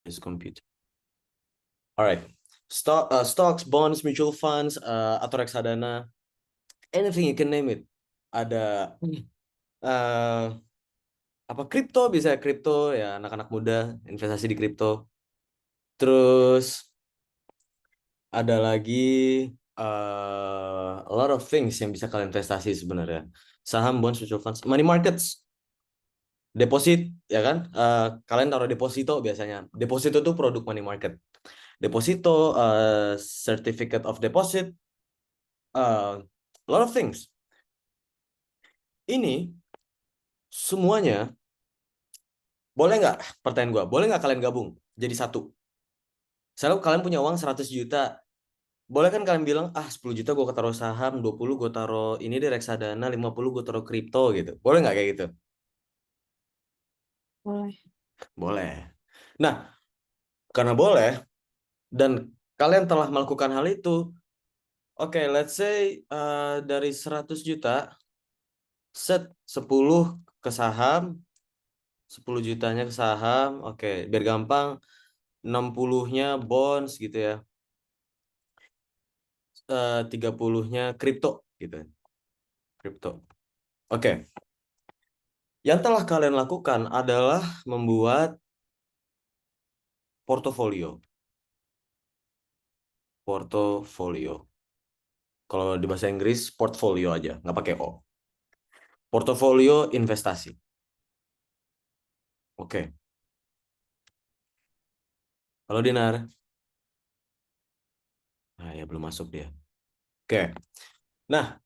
Use computer. Alright. Stocks, bonds, mutual funds, atau reksadana, anything you can name it. Ada uh, apa kripto, bisa kripto ya, anak-anak muda investasi di kripto. Terus ada lagi a lot of things yang bisa kalian investasi sebenarnya. Saham, bonds, mutual funds, money markets, deposit, ya kan? Kalian taruh deposito biasanya. Deposito itu produk money market. Deposito, certificate of deposit, a lot of things. Ini semuanya boleh nggak? Pertanyaan gue, boleh nggak kalian gabung jadi satu? Misalnya kalian punya uang 100 juta, boleh kan kalian bilang, 10 juta gue taruh saham, 20 gue taruh ini deh reksadana, 50 gue taruh kripto gitu. Boleh nggak kayak gitu? Boleh. Boleh. Nah, karena boleh, dan kalian telah melakukan hal itu, oke, let's say dari 100 juta, set 10 ke saham, 10 jutanya ke saham, oke, biar gampang, 60-nya bonds gitu ya, 30-nya kripto gitu. Kripto. Oke. Yang telah kalian lakukan adalah membuat portofolio. Portofolio. Kalau di bahasa Inggris, portfolio aja, nggak pakai O. Portofolio investasi. Oke. Kalau Dinar, ya belum masuk dia. Oke. Nah,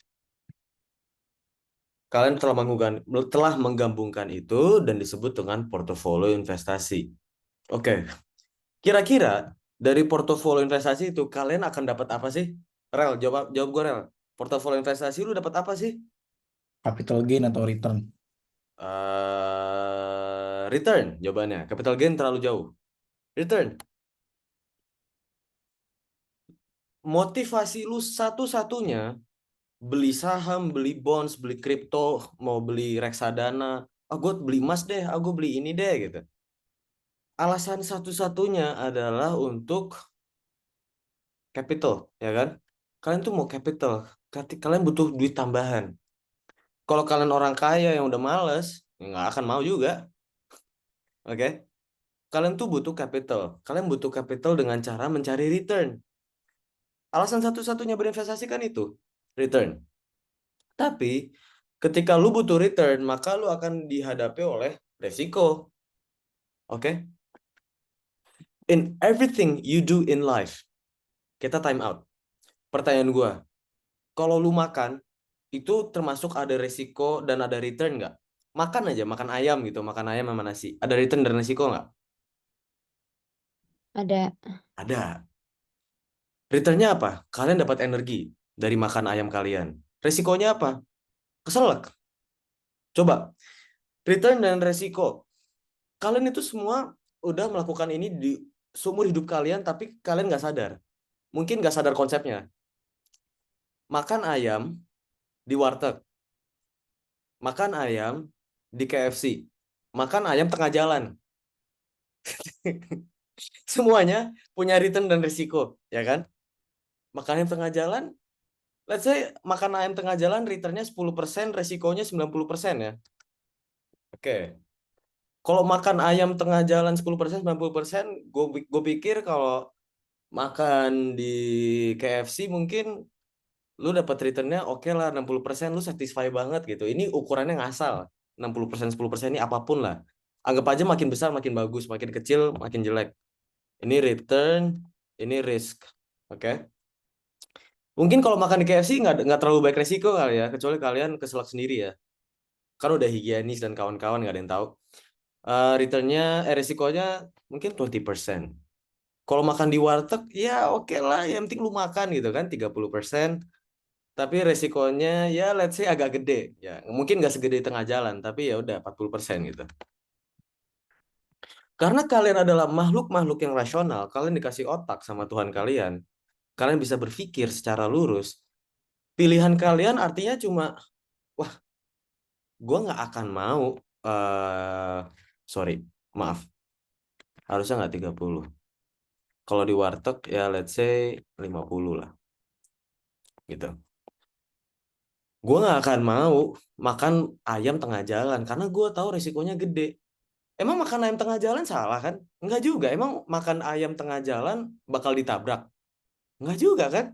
kalian telah menggabungkan itu dan disebut dengan portofolio investasi. Oke. Kira-kira dari portofolio investasi itu kalian akan dapat apa sih? Rel, jawab gue Rel. Portofolio investasi lu dapat apa sih? Capital gain atau return? Return jawabannya. Capital gain terlalu jauh. Return. Motivasi lu satu-satunya beli saham, beli bonds, beli kripto, mau beli reksadana, gue beli emas deh, gue beli ini deh gitu. Alasan satu-satunya adalah untuk capital, ya kan? Kalian tuh mau capital, kalian butuh duit tambahan. Kalau kalian orang kaya yang udah males, ya nggak akan mau juga, oke? Kalian tuh butuh capital. Kalian butuh capital dengan cara mencari return. Alasan satu-satunya berinvestasi kan itu, return. Tapi ketika lu butuh return, maka lu akan dihadapi oleh resiko. Oke? In everything you do in life, kita time out. Pertanyaan gua, kalau lu makan, itu termasuk ada resiko dan ada return nggak? Makan aja, makan ayam gitu, makan ayam sama nasi. Ada return dan resiko nggak? Ada. Ada. Returnnya apa? Kalian dapat energi dari makan ayam kalian. Resikonya apa? Keselak. Coba, return dan resiko. Kalian itu semua udah melakukan ini di seumur hidup kalian, tapi kalian nggak sadar. Mungkin nggak sadar konsepnya. Makan ayam di warteg. Makan ayam di KFC. Makan ayam tengah jalan. Semuanya punya return dan resiko, ya kan? Makan ayam tengah jalan, let's say makan ayam tengah jalan returnnya 10%, resikonya 90% ya. Oke. Kalau makan ayam tengah jalan 10%, 90%, gue pikir kalau makan di KFC mungkin lu dapat returnnya oke lah 60%, lu satisfy banget gitu. Ini ukurannya ngasal. 60%, 10% ini apapun lah. Anggap aja makin besar makin bagus, makin kecil makin jelek. Ini return, ini risk. Oke. Mungkin kalau makan di KFC nggak terlalu baik resiko kali ya, kecuali kalian keselak sendiri ya. Kan udah higienis dan kawan-kawan nggak ada yang tahu. Resikonya mungkin 20%. Kalau makan di warteg, ya oke lah, yang penting lu makan gitu kan, 30%. Tapi resikonya ya let's say agak gede. Ya, mungkin nggak segede tengah jalan, tapi ya udah 40% gitu. Karena kalian adalah makhluk-makhluk yang rasional, kalian dikasih otak sama Tuhan kalian. Kalian bisa berpikir secara lurus. Pilihan kalian artinya cuma, wah, gue nggak akan mau, sorry, maaf. Harusnya nggak 30. Kalau di warteg ya let's say 50 lah gitu. Gue nggak akan mau makan ayam tengah jalan karena gue tahu resikonya gede. Emang makan ayam tengah jalan salah kan? Enggak juga. Emang makan ayam tengah jalan bakal ditabrak? Enggak juga kan?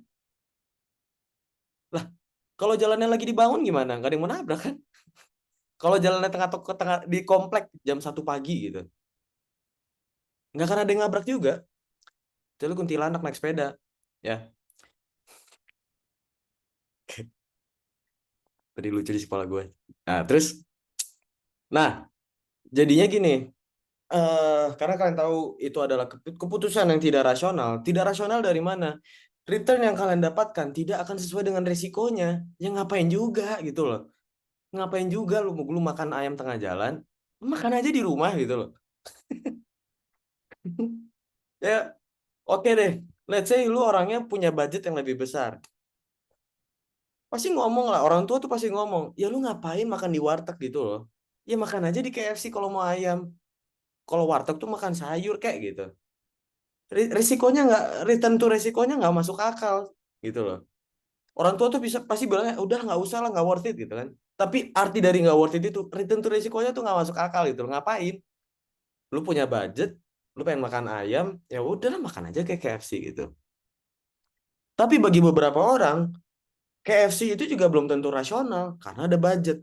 Lah, kalau jalannya lagi dibangun gimana? Nggak ada yang mau nabrak kan? Kalau jalannya tengah di komplek jam 1 pagi gitu, nggak akan ada yang nabrak juga. Jadi kuntilanak naik sepeda, ya. Tadi lucu di kepala gue. Nah, terus, nah, jadinya gini. Karena kalian tahu itu adalah keputusan yang tidak rasional. Tidak rasional dari mana? Return yang kalian dapatkan tidak akan sesuai dengan resikonya. Ya ngapain juga gitu loh. Ngapain juga lu makan ayam tengah jalan? Makan aja di rumah gitu loh. Ya, oke deh. Let's say lu orangnya punya budget yang lebih besar. Pasti ngomong lah, orang tua tuh pasti ngomong, ya lu ngapain makan di warteg gitu loh. Ya makan aja di KFC kalau mau ayam. Kalau warteg tuh makan sayur kayak gitu. Risikonya nggak, return to resikonya nggak masuk akal gitu loh. Orang tua tuh bisa pasti bilangnya udah nggak usah lah nggak worth it gitu kan. Tapi arti dari nggak worth it itu return to resikonya tuh nggak masuk akal gitu loh. Ngapain? Lu punya budget, lu pengen makan ayam, ya udahlah makan aja kayak KFC gitu. Tapi bagi beberapa orang KFC itu juga belum tentu rasional karena ada budget.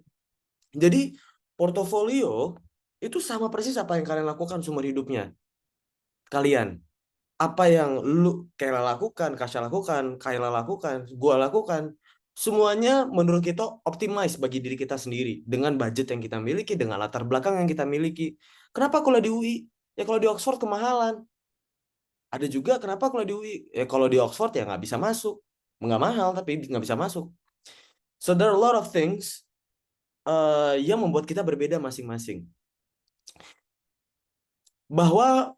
Jadi portofolio itu sama persis apa yang kalian lakukan seumur hidupnya. Kalian apa yang lu Kayla lakukan, Kasha lakukan, Kayla lakukan, gua lakukan, semuanya menurut kita optimize bagi diri kita sendiri dengan budget yang kita miliki, dengan latar belakang yang kita miliki. Kenapa kalau di UI? Ya kalau di Oxford kemahalan. Ada juga kenapa kalau di UI? Ya kalau di Oxford ya nggak bisa masuk. Nggak mahal tapi nggak bisa masuk. So there are a lot of things yang membuat kita berbeda masing-masing. Bahwa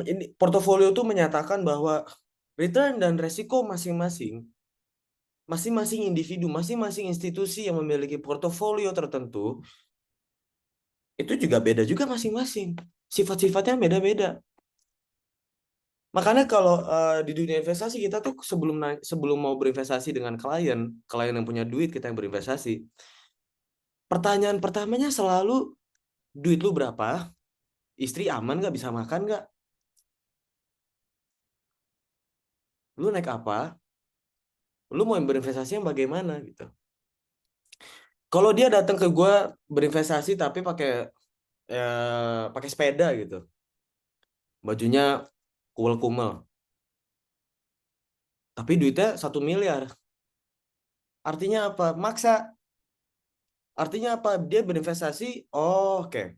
ini portofolio itu menyatakan bahwa return dan resiko masing-masing, masing-masing individu, masing-masing institusi yang memiliki portofolio tertentu, itu juga beda juga masing-masing. Sifat-sifatnya beda-beda. Makanya kalau di dunia investasi kita tuh sebelum mau berinvestasi dengan klien yang punya duit kita yang berinvestasi, pertanyaan pertamanya selalu duit lu berapa? Istri aman nggak bisa makan nggak? Lu naik apa? Lu mau berinvestasi yang bagaimana gitu? Kalau dia datang ke gue berinvestasi tapi pakai sepeda gitu, bajunya kumel-kumel, tapi duitnya 1 miliar, artinya apa? Maksa. Artinya apa? Dia berinvestasi. Oh, oke.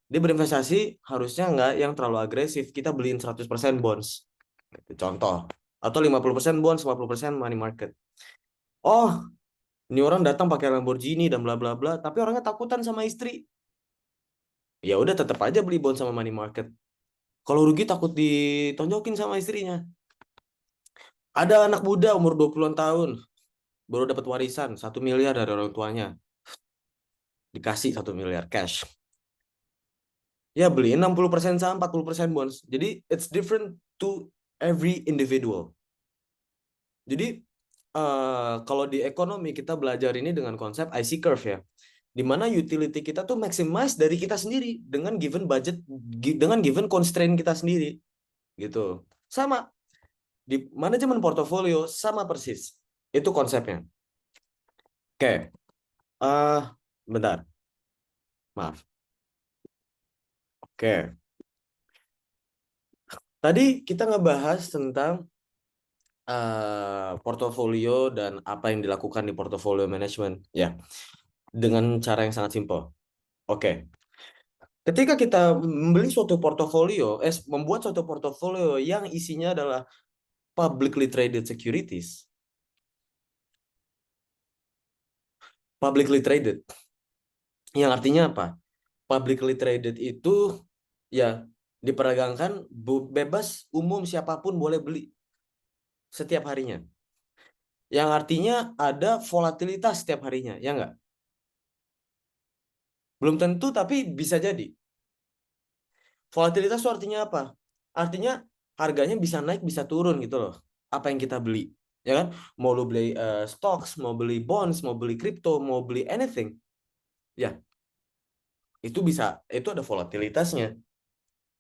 Dia berinvestasi harusnya nggak yang terlalu agresif. Kita beliin 100% bonds. Gitu, contoh. Atau 50% bonds, 50% money market. Oh, ini orang datang pakai Lamborghini dan bla bla bla, tapi orangnya takutan sama istri. Ya udah tetap aja beli bond sama money market. Kalau rugi takut ditonjokin sama istrinya. Ada anak muda umur 20-an tahun, baru dapat warisan 1 miliar dari orang tuanya. Dikasih 1 miliar cash. Ya beli 60% saham, 40% bonds. Jadi it's different to every individual. Jadi kalau di ekonomi kita belajar ini dengan konsep IC curve ya. Di mana utility kita tuh maximize dari kita sendiri dengan given budget, dengan given constraint kita sendiri gitu. Sama di manajemen portofolio sama persis. Itu konsepnya. Oke, bentar. Maaf. Oke. Tadi kita ngebahas tentang portofolio dan apa yang dilakukan di portofolio management ya dengan cara yang sangat simpel. Oke. Ketika kita membeli suatu portofolio, membuat suatu portofolio yang isinya adalah publicly traded securities, publicly traded, yang artinya apa? Publicly traded itu ya diperdagangkan bebas umum siapapun boleh beli setiap harinya. Yang artinya ada volatilitas setiap harinya, ya nggak? Belum tentu tapi bisa jadi. Volatilitas itu artinya apa? Artinya harganya bisa naik, bisa turun gitu loh. Apa yang kita beli, ya kan? Mau lu beli stocks, mau beli bonds, mau beli crypto, mau beli anything, ya itu bisa, itu ada volatilitasnya.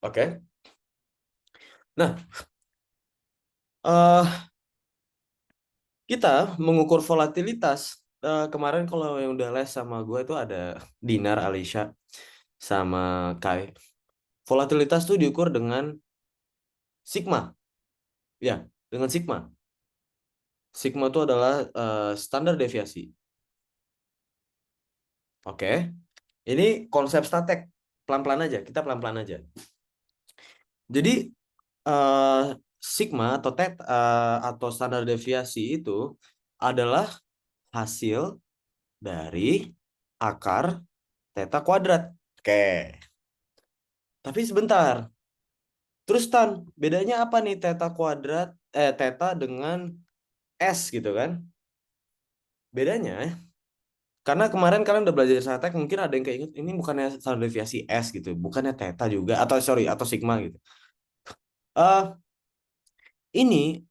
Oke. Nah, eh kita mengukur volatilitas. Kemarin kalau yang udah les sama gue itu ada Dinar, Alicia, sama Kai. Volatilitas tuh diukur dengan sigma, ya, dengan sigma. Sigma itu adalah standar deviasi. Oke, ini konsep statek. Pelan-pelan aja, kita pelan-pelan aja. Jadi eh, sigma atau atau standar deviasi itu adalah hasil dari akar theta kuadrat. Oke, tapi sebentar. Terus Tan, bedanya apa nih theta kuadrat, theta dengan S gitu kan? Bedanya, karena kemarin kalian udah belajar statek, mungkin ada yang kayak inget, ini bukannya standar deviasi S gitu, bukannya theta juga, atau sorry, atau sigma gitu. Eh, ini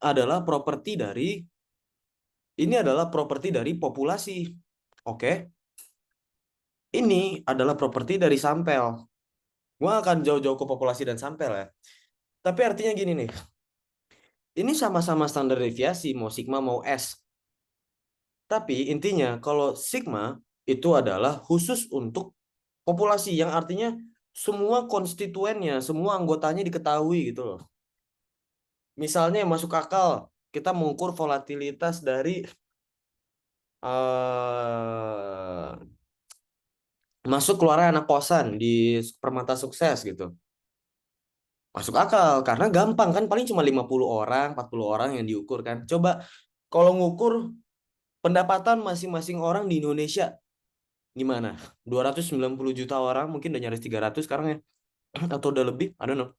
ini adalah properti dari populasi. Oke, ini adalah properti dari sampel. Gua akan jauh-jauh ke populasi dan sampel ya. Tapi artinya gini nih, ini sama-sama standar deviasi, mau sigma mau S. Tapi intinya kalau sigma itu adalah khusus untuk populasi, yang artinya semua konstituennya, semua anggotanya diketahui gitu loh. Misalnya yang masuk akal, kita mengukur volatilitas dari eh masuk keluar anak kosan di Permata Sukses gitu. Masuk akal karena gampang kan, paling cuma 50 orang, 40 orang yang diukur kan. Coba kalau ngukur pendapatan masing-masing orang di Indonesia gimana? 290 juta orang, mungkin udah nyaris 300 sekarang ya, atau udah lebih, I don't know.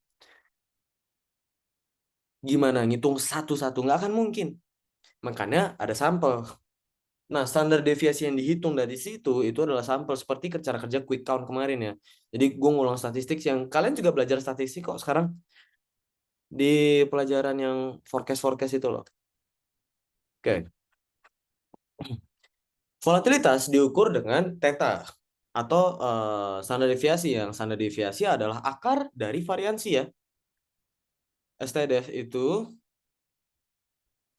Gimana ngitung satu-satu? Nggak akan mungkin. Makanya ada sampel. Nah, standar deviasi yang dihitung dari situ itu adalah sampel, seperti cara kerja quick count kemarin ya. Jadi gue ngulang statistik yang kalian juga belajar statistik kok sekarang di pelajaran yang forecast-forecast itu loh. Oke. Volatilitas diukur dengan theta atau standar deviasi, yang standar deviasi adalah akar dari variansi ya. STDF itu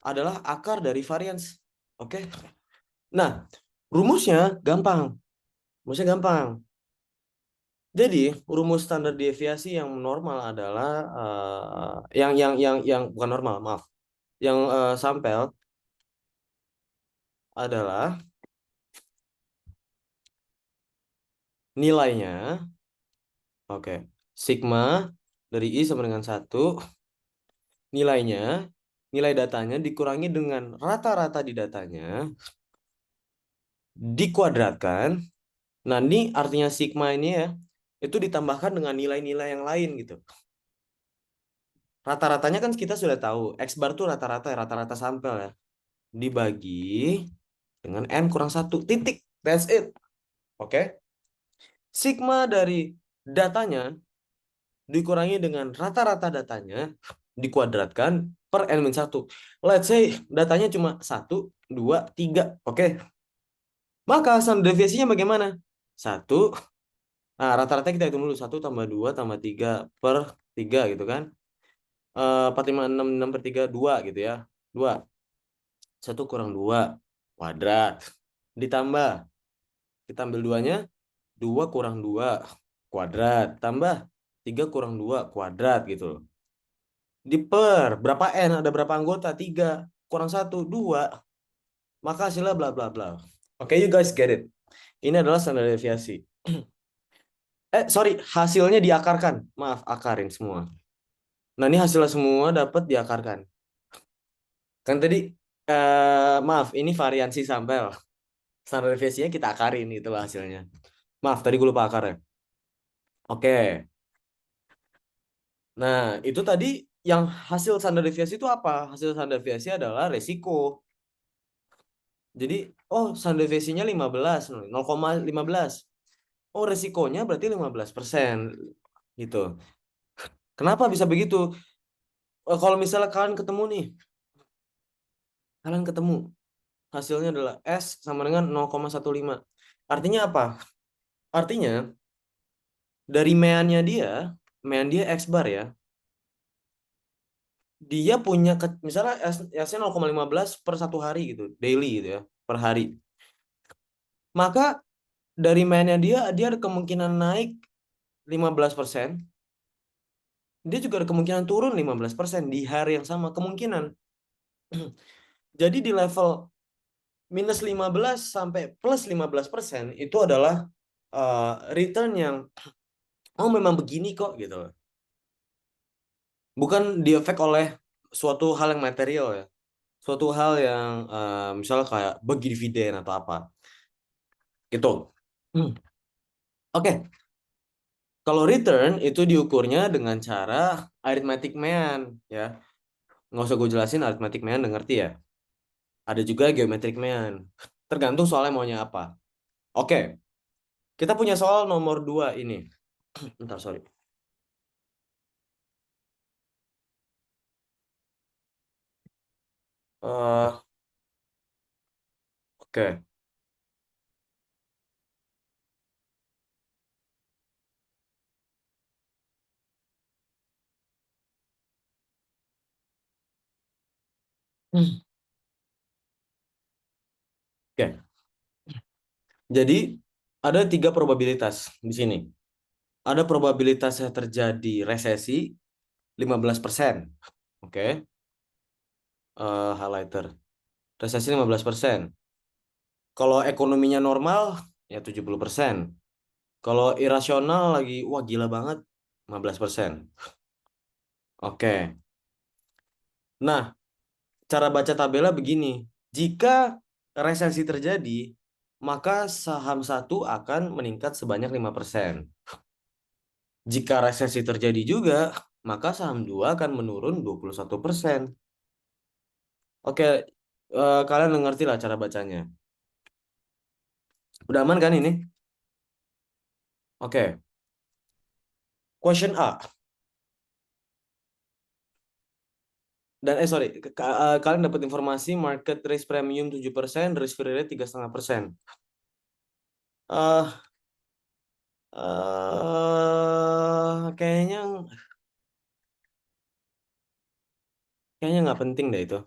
adalah akar dari varians. Oke. Nah, rumusnya gampang. Rumusnya gampang. Jadi, rumus standar deviasi yang normal adalah yang bukan normal, maaf. Yang sampel adalah nilainya, oke, sigma dari I sama dengan satu, nilainya, nilai datanya dikurangi dengan rata-rata di datanya, dikuadratkan. Nah, ini artinya sigma ini ya, itu ditambahkan dengan nilai-nilai yang lain gitu. Rata-ratanya kan kita sudah tahu, X bar tuh rata-rata, rata-rata sampel ya. Dibagi dengan N kurang satu, titik. That's it. Oke. Sigma dari datanya dikurangi dengan rata-rata datanya, dikuadratkan per N-1. Let's say datanya cuma 1, 2, 3. Oke. Maka standar deviasinya bagaimana? 1, nah rata-rata kita hitung dulu. 1 tambah 2 tambah 3 per 3 gitu kan. 4, 5, 6, 6 per 3, 2 gitu ya. 2. 1 kurang 2 kuadrat. Ditambah, kita ambil 2-nya, 2 kurang 2 kuadrat. Tambah 3 kurang 2 kuadrat gitu loh. Diper, berapa N? Ada berapa anggota? 3. Kurang 1, 2. Maka hasilnya bla bla bla. Oke, you guys get it. Ini adalah standar deviasi. Sorry, hasilnya diakarkan. Maaf, akarin semua. Nah, ini hasilnya semua dapat diakarkan. Kan tadi, maaf, ini variansi sampel. Standar deviasinya kita akarin, itulah hasilnya. Maaf, tadi gue lupa akarnya. Oke. Nah, itu tadi yang hasil standar deviasi itu apa? Hasil standar deviasi adalah resiko. Jadi, oh standar deviasinya 15, 0,15. Oh, resikonya berarti 15% gitu. Kenapa bisa begitu? Kalau misalnya kalian ketemu hasilnya adalah S sama dengan 0,15. Artinya apa? Artinya dari mean dia X bar ya. Dia punya misalnya S-nya 0,15 per satu hari gitu, daily gitu ya, per hari. Maka dari mean-nya dia ada kemungkinan naik 15%. Dia juga ada kemungkinan turun 15% di hari yang sama, kemungkinan. Jadi di level minus 15 sampai plus 15% itu adalah return yang oh memang begini kok gitu loh. Bukan diefek oleh suatu hal yang material ya. Suatu hal yang misalnya kayak bagi dividen atau apa. Gitu. Hmm. Oke, kalau return itu diukurnya dengan cara arithmetic mean ya. Nggak usah gue jelasin arithmetic mean, udah ngerti ya. Ada juga geometric mean. Tergantung soalnya maunya apa. Oke, kita punya soal nomor 2 ini. Bentar, sorry. Eh, oke. Hmm. Oke. Jadi ada 3 probabilitas di sini. Ada probabilitasnya terjadi resesi 15%. Oke. Highlighter. Resesi 15%. Kalau ekonominya normal ya 70%. Kalau irasional lagi wah gila banget 15%. Oke. Nah, cara baca tabelnya begini. Jika resesi terjadi, maka saham satu akan meningkat sebanyak 5%. Jika resesi terjadi juga, maka saham 2 akan menurun 21%. Oke, kalian udah ngerti lah cara bacanya. Udah aman kan ini? Oke, question A. Dan sorry, kalian dapat informasi market risk premium 7%, risk free rate 3,5%. Eh kayaknya kayaknya nggak penting deh itu.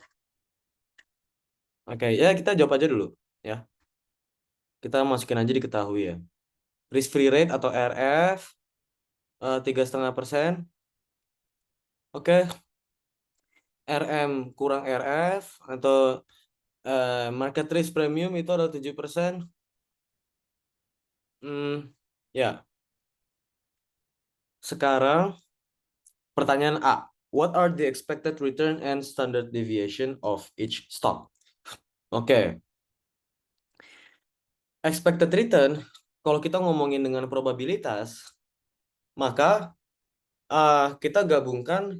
Oke, ya kita jawab aja dulu ya. Kita masukin aja diketahui ya. Risk free rate atau RF 3,5%. Oke, RM kurang RF atau market risk premium itu ada 7%. Ya, sekarang pertanyaan A. What are the expected return and standard deviation of each stock? Oke, expected return, kalau kita ngomongin dengan probabilitas, maka kita gabungkan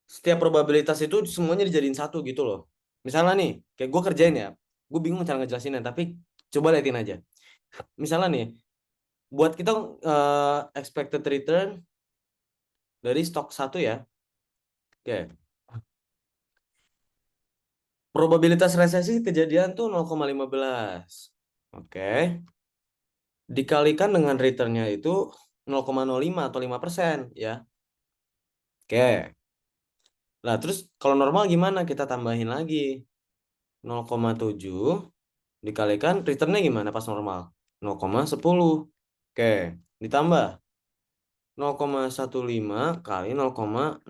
setiap probabilitas itu semuanya dijadiin satu gitu loh. Misalnya nih, kayak gue kerjain ya, gue bingung cara ngejelasinnya, tapi coba liatin aja. Misalnya nih, buat kita expected return dari stok satu ya, oke. Probabilitas resesi kejadian tuh 0,15. Oke. Dikalikan dengan returnnya itu 0,05 atau 5% ya. Oke. Nah, terus kalau normal gimana? Kita tambahin lagi 0,7 dikalikan returnnya gimana pas normal? 0,10. Oke. Ditambah 0,15 kali 0,07.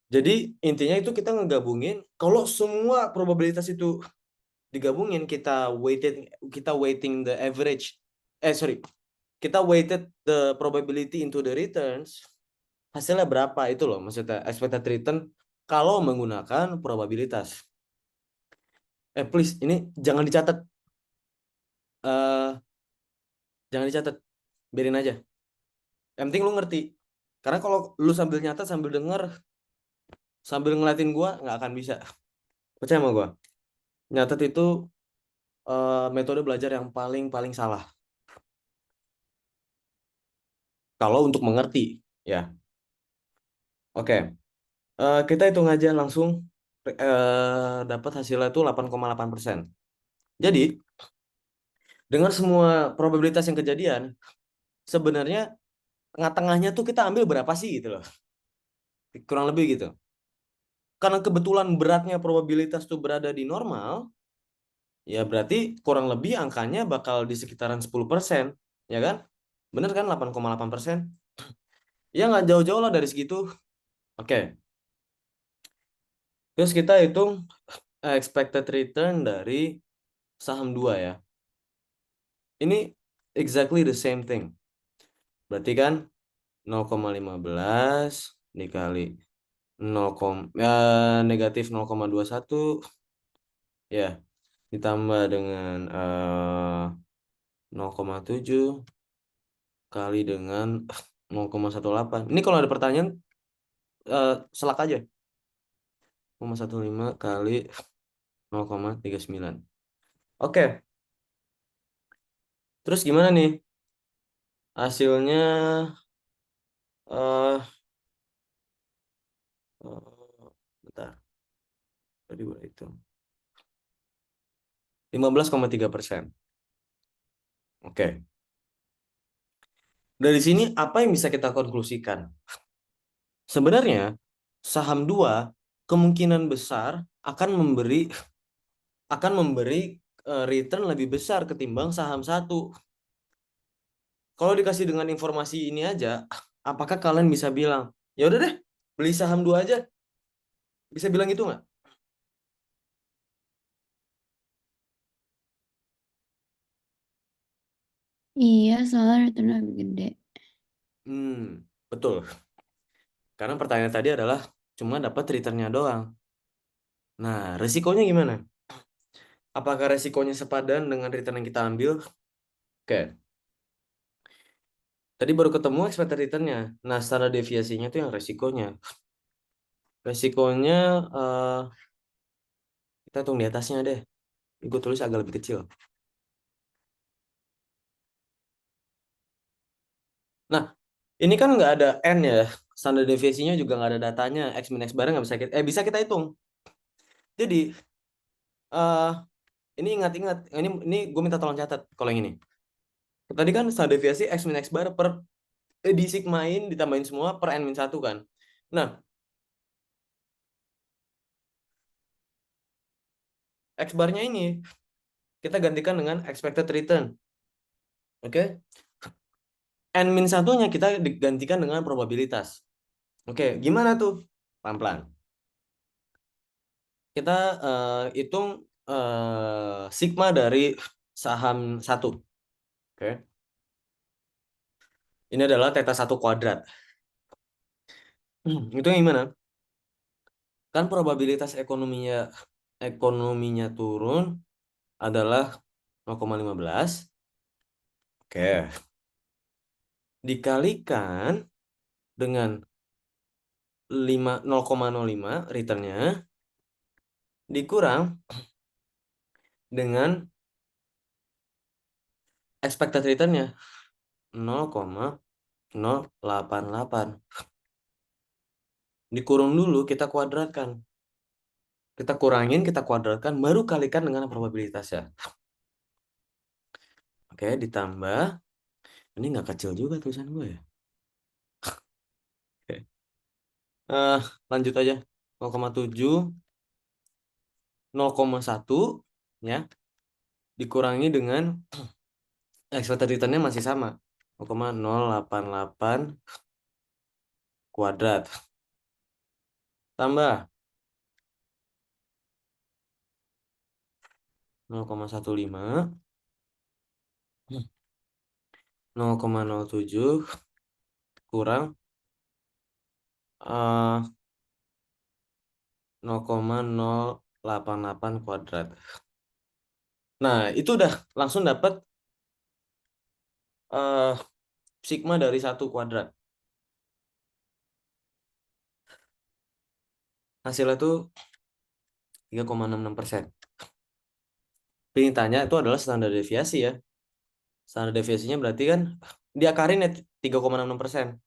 Jadi intinya itu kita ngegabungin kalau semua probabilitas itu digabungin kita weighting the average sorry kita weighted the probability into the returns hasilnya berapa itu loh maksudnya expected return kalau menggunakan probabilitas. Please ini eh jangan dicatat, biarin aja, yang penting lu ngerti, karena kalau lu sambil nyatat sambil denger sambil ngeliatin gua nggak akan bisa, percaya sama gua. Nyatat itu metode belajar yang paling paling salah. Kalau untuk mengerti, ya. Oke, kita hitung aja langsung dapat hasilnya itu 8,8%. Jadi, dengan semua probabilitas yang kejadian, sebenarnya tengah-tengahnya tuh kita ambil berapa sih gitu loh. Kurang lebih gitu. Karena kebetulan beratnya probabilitas tuh berada di normal, ya berarti kurang lebih angkanya bakal di sekitaran 10%, ya kan? Bener kan 8,8%? Ya nggak jauh-jauh lah dari segitu. Oke, terus kita hitung expected return dari saham 2 ya. Ini exactly the same thing. Berarti kan 0,15 dikali 0, negatif 0,21 ya, ditambah dengan 0,7 kali dengan 0,18. Ini kalau ada pertanyaan selak aja. 0,15 kali 0,39. Oke, terus gimana nih? Hasilnya eh bentar. Tadi gue hitung. 15,3%. Oke. Dari sini apa yang bisa kita konklusikan? Sebenarnya saham 2 kemungkinan besar akan memberi return lebih besar ketimbang saham satu. Kalau dikasih dengan informasi ini aja, apakah kalian bisa bilang, ya udah deh, beli saham 2 aja? Bisa bilang gitu nggak? Iya, soalnya returnnya lebih gede. Betul. Karena pertanyaan tadi adalah cuma dapat returnnya doang. Nah, resikonya gimana? Apakah resikonya sepadan dengan return yang kita ambil? Oke, tadi baru ketemu expected return-nya. Nah, standar deviasinya itu yang resikonya. Resikonya kita hitung di atasnya deh. Gue tulis agak lebih kecil. Nah, ini kan nggak ada N ya. Standar deviasinya juga nggak ada datanya. X min X bareng nggak bisa kita, bisa kita hitung. Jadi, eh ini ingat-ingat. Ini gue minta tolong catat kalau yang ini. Tadi kan standar deviasi X min X bar per disigmain ditambahin semua per N min 1 kan. Nah, X barnya ini kita gantikan dengan expected return. Oke. N min satunya kita digantikan dengan probabilitas. Oke, gimana tuh? Pelan-pelan. Kita hitung sigma dari saham satu. Oke. Ini adalah theta 1 kuadrat. Itu yang gimana? Kan probabilitas ekonominya turun adalah 0,15. Oke. Dikalikan dengan 0,05 returnnya dikurang dengan expected returnnya 0,088. Dikurung dulu, kita kuadratkan. Kita kurangin, kita kuadratkan, baru kalikan dengan probabilitasnya. Oke, ditambah. Ini nggak kecil juga tulisan gue ya. Oke. Lanjut aja. 0,7, 0,1 ya. Dikurangi dengan expected return-nya masih sama. 0,088 kuadrat. Tambah 0,15, 0,07 kurang 0,088 kuadrat. Nah, itu udah langsung dapat sigma dari 1 kuadrat. Hasilnya tuh 3,66%. Perintahnya itu adalah standar deviasi ya. Standar deviasinya berarti kan diakarin ya, 3,66%.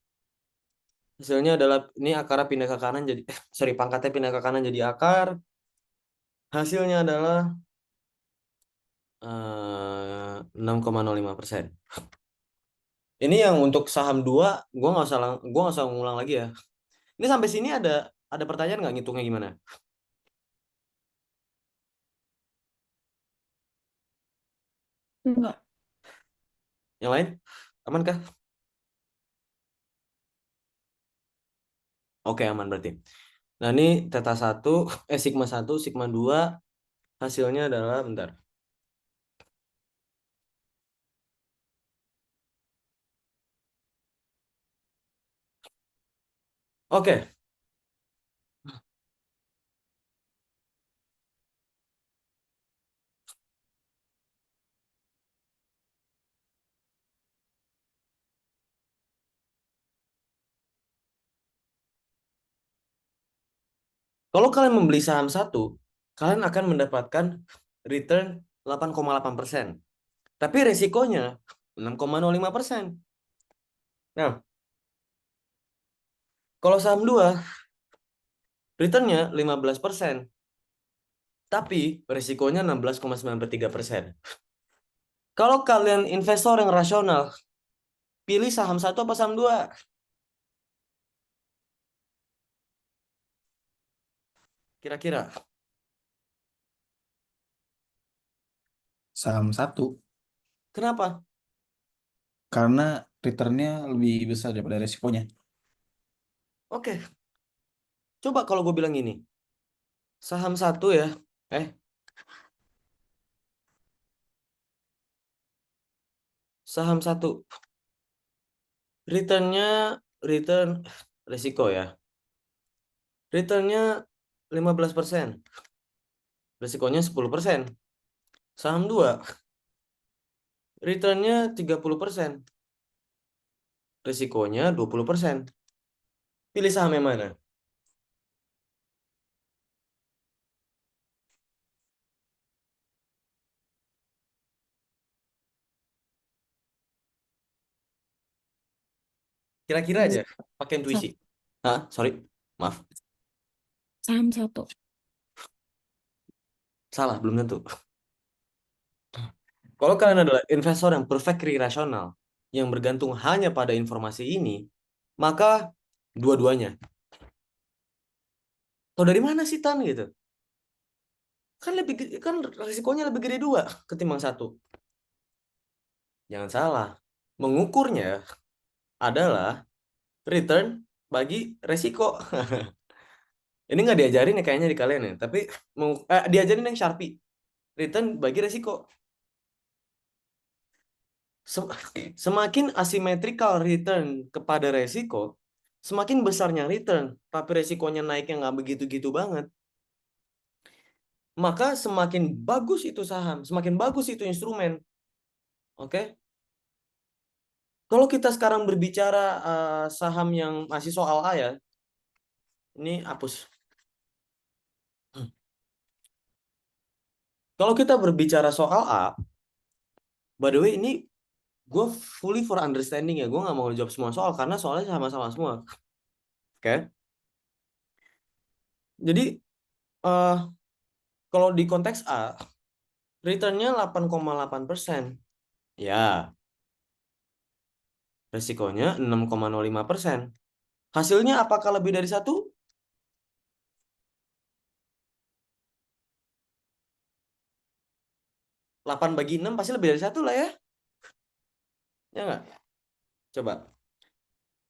Hasilnya adalah ini akarnya pindah ke kanan jadi pangkatnya pindah ke kanan jadi akar. Hasilnya adalah 6,05%. Ini yang untuk saham 2, gua nggak usah ngulang lagi ya. Ini sampai sini ada pertanyaan nggak ngitungnya gimana? Enggak. Yang lain? Aman kah? Oke, aman berarti. Nah, ini theta 1, sigma 1, sigma 2 hasilnya adalah bentar. Oke. Kalau kalian membeli saham satu, kalian akan mendapatkan return 8,8%. Tapi resikonya 6,05%. Nah, kalau saham 2, returnnya 15%. Tapi resikonya 16,93%. Kalau kalian investor yang rasional, pilih saham 1 apa saham 2? Kira-kira. Saham 1. Kenapa? Karena returnnya lebih besar daripada resikonya. Oke, coba kalau gue bilang gini. Saham 1 ya. Saham 1. Return resiko ya. Returnnya 15%. Resikonya 10%. Saham 2. Returnnya 30%. Resikonya 20%. Pilih saham yang mana? Kira-kira aja. Pakai intuisi. Hah? Sorry. Maaf. Saham 1. Salah. Belum tentu. Kalau kalian adalah investor yang perfectly rasional, yang bergantung hanya pada informasi ini, maka dua-duanya. Tahu dari mana sih Tan gitu? Kan risikonya lebih gede 2 ketimbang 1. Jangan salah. Mengukurnya adalah return bagi resiko. Ini nggak diajarin ya kayaknya di kalian ya. Tapi diajarin yang Sharpie. Return bagi resiko. Semakin asymmetrical return kepada resiko, semakin besarnya return, tapi resikonya naiknya nggak begitu-gitu banget, maka semakin bagus itu saham, semakin bagus itu instrumen. Oke? Kalau kita sekarang berbicara saham yang masih soal A ya, ini hapus. Kalau kita berbicara soal A, by the way ini gue fully for understanding ya, gue nggak mau jawab semua soal karena soalnya sama-sama semua. Oke? Jadi eh kalau di konteks A, returnnya 8,8%. Ya, resikonya 6,05%. Hasilnya apakah lebih dari 1? 8 bagi 6 pasti lebih dari 1 lah ya. Ya nggak? Coba.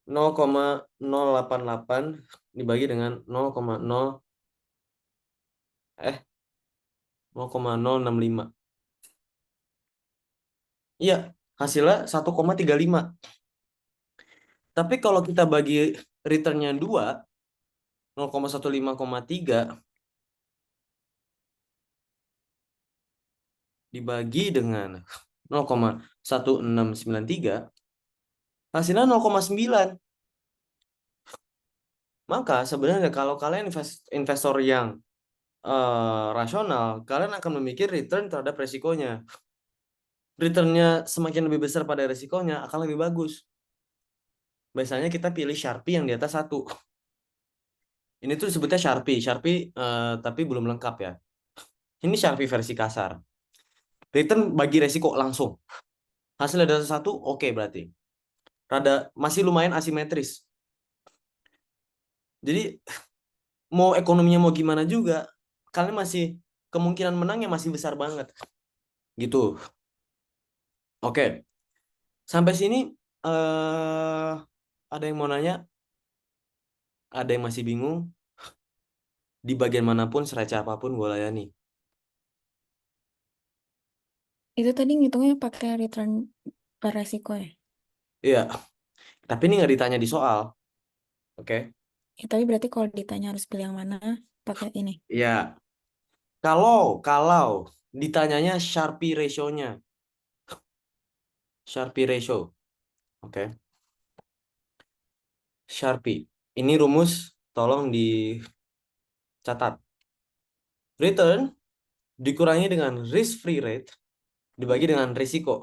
0,088 dibagi dengan 0,065. Iya, hasilnya 1,35. Tapi kalau kita bagi returnnya 2, 0,15,3 dibagi dengan 0,1693, hasilnya 0,9. Maka sebenarnya kalau kalian investor yang rasional, kalian akan memikir return terhadap resikonya. Returnnya semakin lebih besar pada resikonya akan lebih bagus. biasanya kita pilih Sharpie yang di atas 1. Ini tuh disebutnya Sharpie. Sharpie tapi belum lengkap ya. Ini Sharpie versi kasar. Return bagi resiko langsung. Hasil di atas 1, oke berarti. Rada masih lumayan asimetris. Jadi mau ekonominya mau gimana juga, kalian masih kemungkinan menangnya masih besar banget. Gitu. Oke. Sampai sini ada yang mau nanya? Ada yang masih bingung? Di bagian manapun, sereceh apapun gue layani. Itu tadi ngitungnya pakai return per resiko ya? Iya, tapi ini nggak ditanya di soal. Oke. Ya, tapi berarti kalau ditanya harus pilih yang mana, pakai ini. Iya. Kalau ditanyanya Sharpie ratio-nya. Sharpie ratio. Oke. Sharpie. Ini rumus tolong dicatat. Return dikurangi dengan risk free rate dibagi dengan risiko.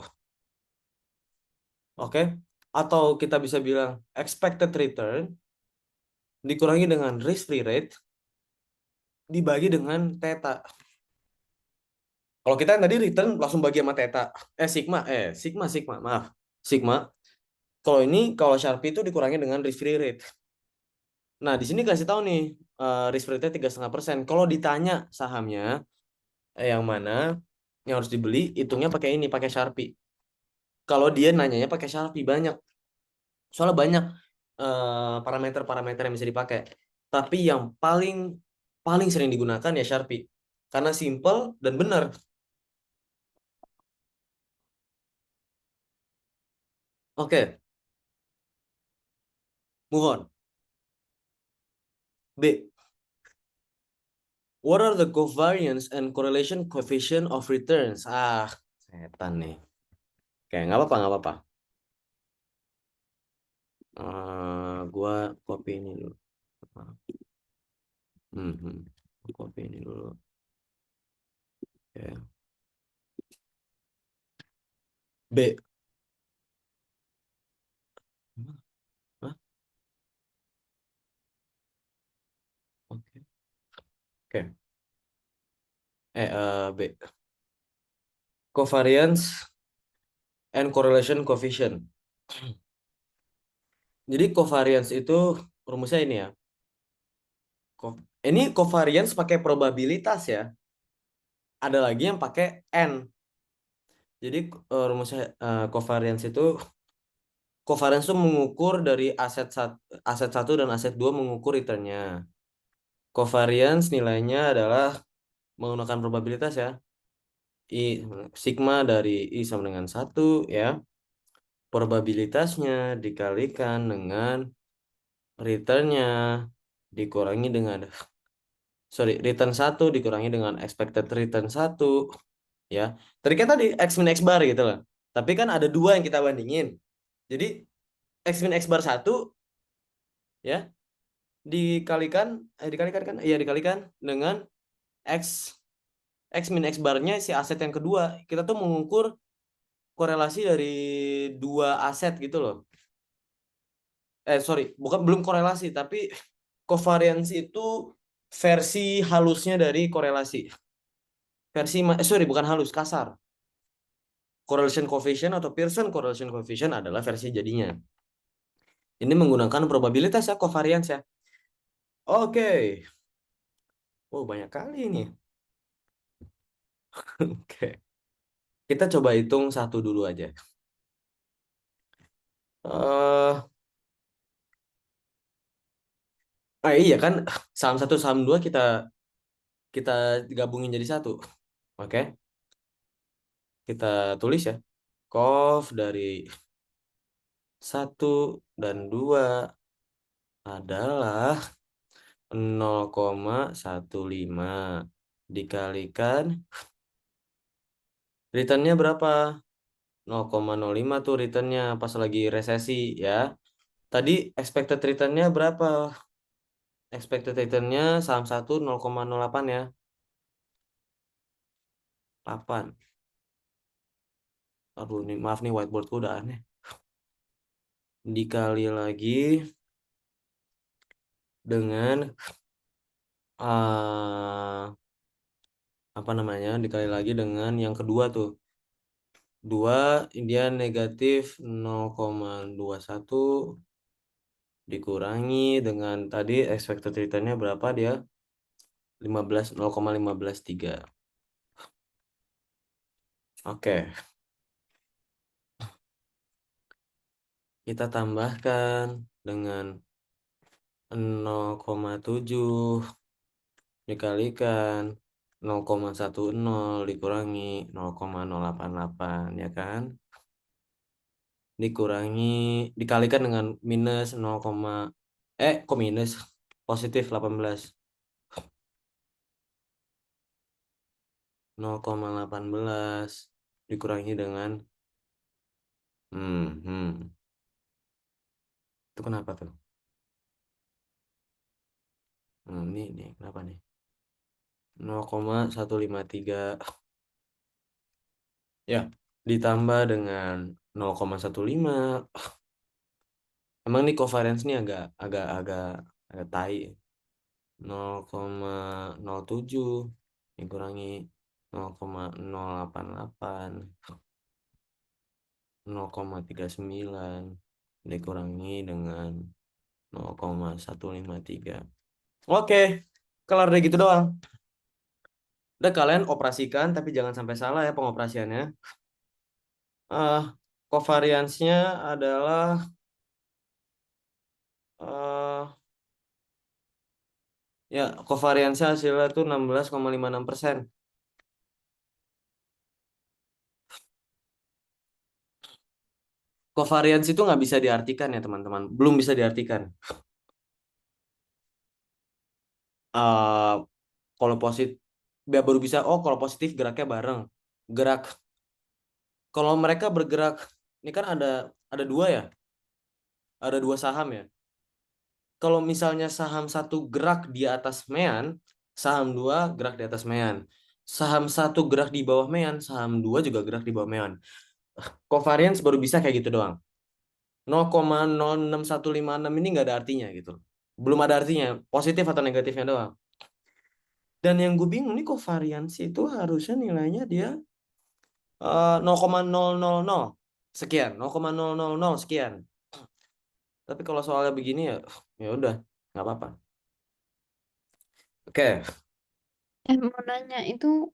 Oke? Atau kita bisa bilang expected return dikurangi dengan risk free rate dibagi dengan theta. Kalau kita yang tadi return langsung bagi sama theta. Sigma, maaf. Sigma. Kalau ini, kalau Sharpie itu dikurangi dengan risk free rate. Nah, di sini kasih tahu nih, risk free rate 3,5%. Kalau ditanya sahamnya, yang mana yang harus dibeli, hitungnya pakai ini, pakai Sharpie. Kalau dia nanyanya pakai Sharpie banyak. Soalnya banyak parameter-parameter yang bisa dipakai. Tapi yang paling paling sering digunakan ya Sharpie. Karena simple dan benar. Oke, move on. B. What are the covariance and correlation coefficient of returns? Setan nih. Oke, nggak apa-apa, nggak apa-apa. Gua copy ini dulu. Copy ini dulu. Oke. B. Hah? Oke. Oke. B. Covariance and correlation coefficient. Jadi covariance itu rumusnya ini ya. Ini covariance pakai probabilitas ya. Ada lagi yang pakai N. Jadi rumusnya covariance itu mengukur dari aset satu dan aset 2 mengukur returnnya. Covariance nilainya adalah menggunakan probabilitas ya. Sigma dari I sama dengan 1 ya. Probabilitasnya dikalikan dengan returnnya dikurangi dengan return 1 dikurangi dengan expected return 1 ya. Tadi kan tadi X min X bar gitu loh. Tapi kan ada dua yang kita bandingin. Jadi X min X bar 1 ya dikalikan kan? Iya dikalikan dengan X X min X barnya si aset yang kedua. Kita tuh mengukur korelasi dari dua aset gitu loh. Sorry, bukan belum korelasi tapi covariance itu versi halusnya dari korelasi. Bukan halus, kasar. Correlation coefficient atau Pearson correlation coefficient adalah versi jadinya. Ini menggunakan probabilitas ya, covariance ya. Oke. Oh, banyak kali ini. Oke. Kita coba hitung satu dulu aja. Iya kan, saham satu, saham dua kita kita gabungin jadi satu. Oke. Kita tulis ya. Cov dari 1 dan 2 adalah 0,15 dikalikan returnnya berapa? 0,05 tuh returnnya pas lagi resesi ya. Tadi expected returnnya berapa? Expected returnnya saham satu 0,08 ya. 8. Aduh, nih, maaf nih whiteboardku udah aneh. dikali lagi dengan apa namanya? Dikali lagi dengan yang kedua tuh. 2 dia negatif 0,21 dikurangi dengan tadi expected return-nya berapa dia? 0,153. Oke, kita tambahkan dengan 0,7 dikalikan 0,10 dikurangi 0,088 ya kan? Dikurangi dikalikan dengan minus 0, kok minus positif 18 0,18 dikurangi dengan itu kenapa tuh? Ini kenapa nih? 0,153 ya ditambah dengan 0,15. Emang nih covariance nih agak tai. 0,07 dikurangi 0,088 0,39 dikurangi dengan 0,153. Oke, kelar deh gitu doang. Udah kalian operasikan tapi jangan sampai salah ya pengoperasiannya. Covariance-nya adalah ya covariance hasilnya tuh 16,56%. Covariance itu nggak bisa diartikan ya teman-teman, belum bisa diartikan. Kalau positif, baru bisa. Kalau positif geraknya bareng, gerak. Kalau mereka bergerak, ini kan ada dua ya, ada dua saham ya. Kalau misalnya saham satu gerak di atas mean, saham dua gerak di atas mean. Saham satu gerak di bawah mean, saham dua juga gerak di bawah mean. Covariance baru bisa kayak gitu doang. 0,06156 ini nggak ada artinya gitu. Belum ada artinya, positif atau negatifnya doang. Dan yang gue bingung nih covariance itu harusnya nilainya dia 0,000 sekian, 0,000 sekian. Tapi kalau soalnya begini ya, ya udah, nggak apa-apa. Oke, Mau nanya itu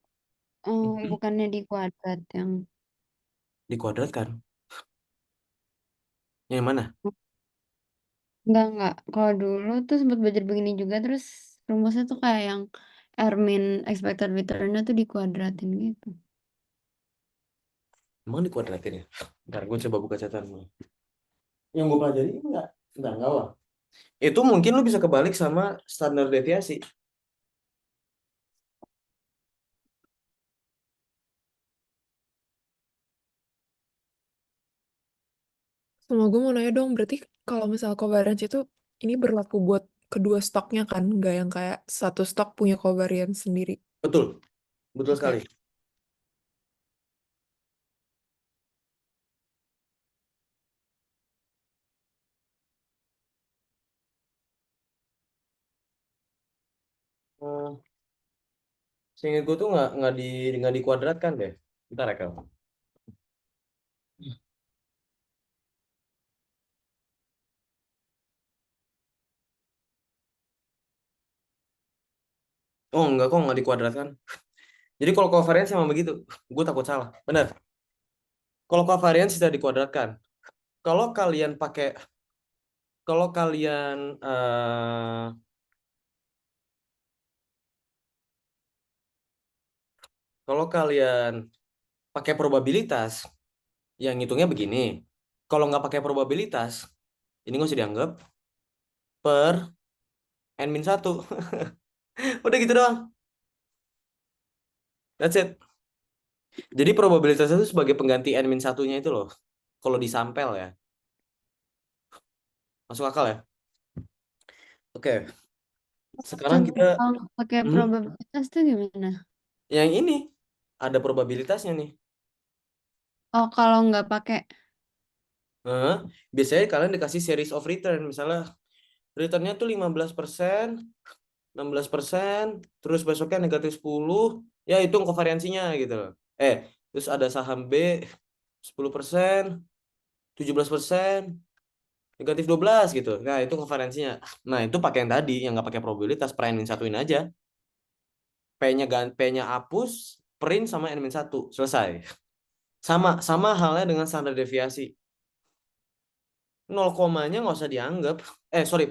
bukannya di kuadrat yang dikuadratkan. Yang mana? enggak. Kalau dulu tuh sempat belajar begini juga terus rumusnya tuh kayak yang R-min expected return-nya tuh dikuadratin gitu. Emang dikuadratin ya? Ntar gue coba buka catatan. Yang gue pelajari enggak lah. Itu mungkin lu bisa kebalik sama standar deviasi. Sama gue mau nanya dong, berarti kalau misal covariance itu ini berlaku buat kedua stoknya kan? Nggak yang kayak satu stok punya covariance sendiri. Betul, betul Oke. sekali. Seingat gue tuh nggak dikuadratkan deh. Bentar ya, Kak. Oh enggak kok nggak dikuadratkan. Jadi kalau covariance emang begitu. Gue takut salah. Benar. Kalau covariance sudah dikuadratkan. Kalau kalian pakai, kalau kalian kalau kalian pakai probabilitas, yang ngitungnya begini. Kalau nggak pakai probabilitas, ini nggak usah dianggap per n-1. Udah gitu doang. That's it. Jadi probabilitas itu sebagai pengganti n-1-nya itu loh. Kalau disampel ya. Masuk akal ya? Oke. Sekarang Contoh kita kalau pakai probabilitas tuh gimana? yang ini ada probabilitasnya nih. Oh, kalau nggak pakai Biasanya kalian dikasih series of return. Misalnya returnnya tuh 15%, 16%, terus besoknya negatif 10, ya hitung kovariansinya gitu loh. Terus ada saham B 10%, 17%, negatif 12 gitu. Nah, itu kovariansinya. Nah, itu pakai yang tadi, yang nggak pakai probabilitas, per N-1 aja. P-nya hapus, print sama N-1, selesai. Sama halnya dengan standar deviasi. 0 komanya nggak usah dianggap.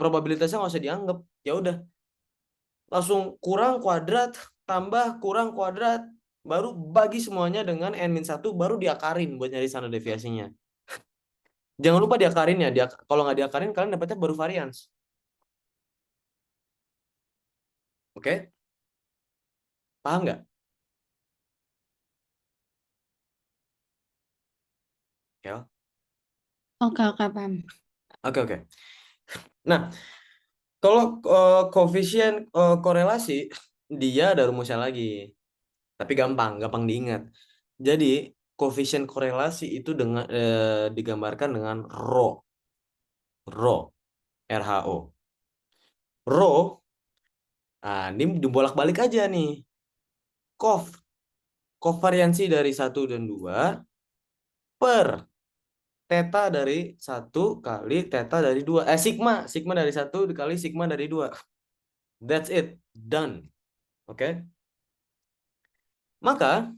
Probabilitasnya nggak usah dianggap. Ya udah, langsung kurang kuadrat, tambah kurang kuadrat, baru bagi semuanya dengan N-1, baru diakarin buat nyari standar deviasinya. Jangan lupa diakarin ya. Kalau nggak diakarin, kalian dapetnya baru varians. Oke? Paham nggak? Ya. Oke, oke, paham. Oke. Nah, kalau koefisien korelasi, dia ada rumusnya lagi. Tapi gampang diingat. Jadi, koefisien korelasi itu digambarkan dengan rho. Rho. RHO. Rho, ini dibolak-balik aja nih. Kovariansi dari 1 dan 2 per theta dari 1 kali theta dari 2. Sigma dari 1 dikali sigma dari 2. That's it. Done. Oke? Maka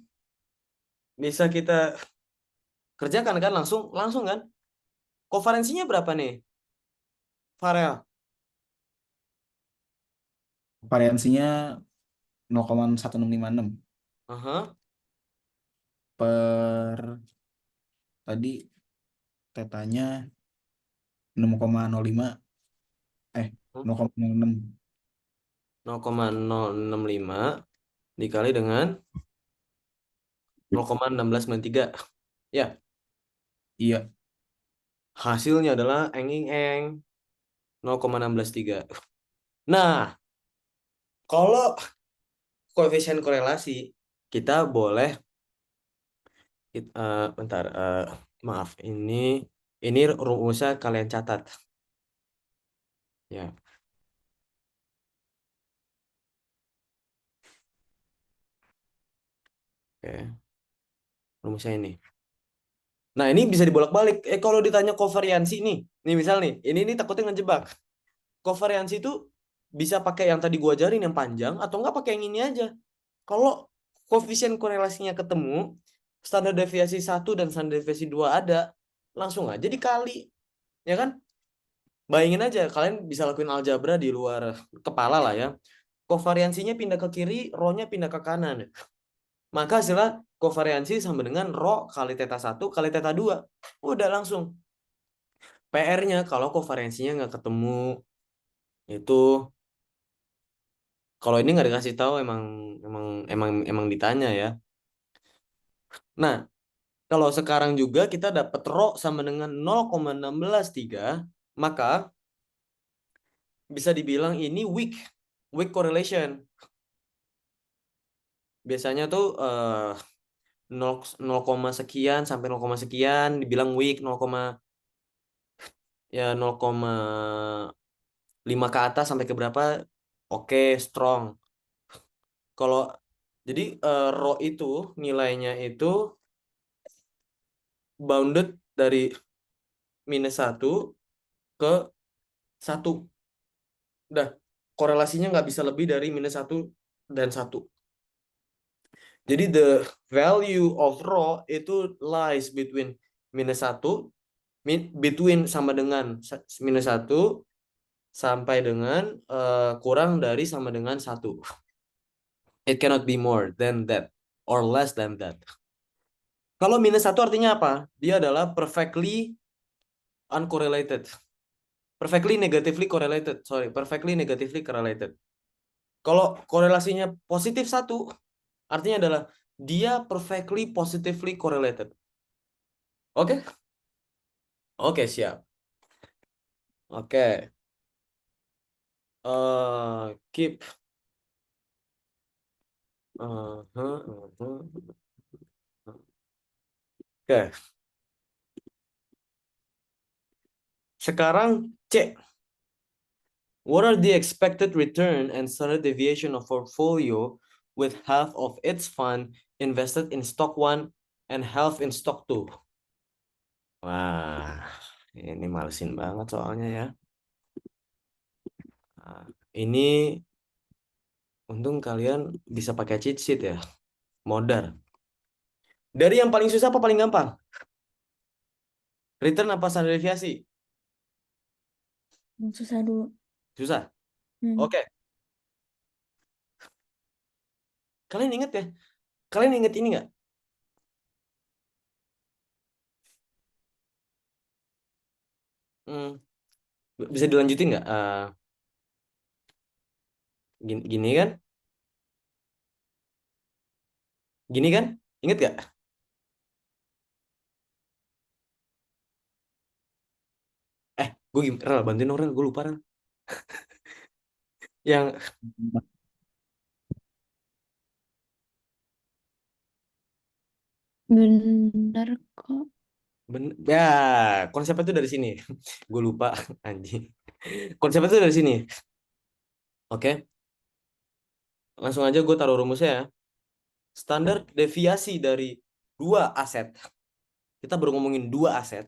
bisa kita kerjakan kan langsung kan? Kovariansinya berapa nih? Farel. Variansinya 0,1656 Aha. per tadi tetanya 6,05 0,06 0,065 dikali dengan 0,1693. Ya, iya hasilnya adalah 0,163. Nah, kalau koefisien korelasi, kita boleh bentar, maaf, ini rumusnya kalian catat. Ya, oke. Rumusnya ini. Nah, ini bisa dibolak-balik. Kalau ditanya kovariansi nih misal ini takutnya ngejebak. Kovariansi itu bisa pakai yang tadi gua ajarin yang panjang atau enggak pakai yang ini aja. Kalau koefisien korelasinya ketemu, standar deviasi 1 dan standar deviasi 2 ada, langsung aja dikali. Ya kan? Bayangin aja, kalian bisa lakuin algebra di luar kepala lah ya. Kovariansinya pindah ke kiri, rho-nya pindah ke kanan. Maka hasilnya kovariansi sama dengan rho kali theta 1 kali theta 2. Udah langsung. PR-nya kalau kovariansinya nggak ketemu, itu kalau ini nggak dikasih tahu emang ditanya ya. Nah, kalau sekarang juga kita dapat rho sama dengan 0,163, maka bisa dibilang ini weak correlation. Biasanya tuh 0, sekian sampai 0, sekian dibilang weak, 0,5 ke atas sampai ke berapa oke, strong. Kalau jadi rho itu nilainya itu bounded dari -1 ke 1. Udah, korelasinya nggak bisa lebih dari -1 dan 1. Jadi the value of rho itu lies between -1, between sama dengan -1 sampai dengan kurang dari sama dengan 1. It cannot be more than that or less than that. Kalau -1 artinya apa? Dia adalah perfectly uncorrelated. Perfectly negatively correlated. Sorry, perfectly negatively correlated. Kalau korelasinya positif 1, artinya adalah dia perfectly positively correlated. Oke? Oke, siap. Oke. Keep. Oke. Sekarang C. What are the expected return and standard deviation of portfolio with half of its fund invested in stock 1 and half in stock 2? Wah, ini malesin banget soalnya ya. Nah, ini untung kalian bisa pakai cheat sheet ya. Modar. Dari yang paling susah apa paling gampang? Return apa standar deviasi? Yang susah dulu. Susah. Hmm. Oke. Kalian inget ya? Kalian inget ini nggak? Hmm, bisa dilanjutin nggak? Gini kan? Gini kan? Inget gak? Gue gimana? Rel, bantuin dong, Rel. Gue lupa, Rel. Yang Bener kok. ya, konsepnya tuh dari sini. Gue lupa, anjing. Konsepnya tuh dari sini. Oke. Langsung aja gue taruh rumusnya ya. Standar deviasi dari dua aset. Kita baru ngomongin dua aset.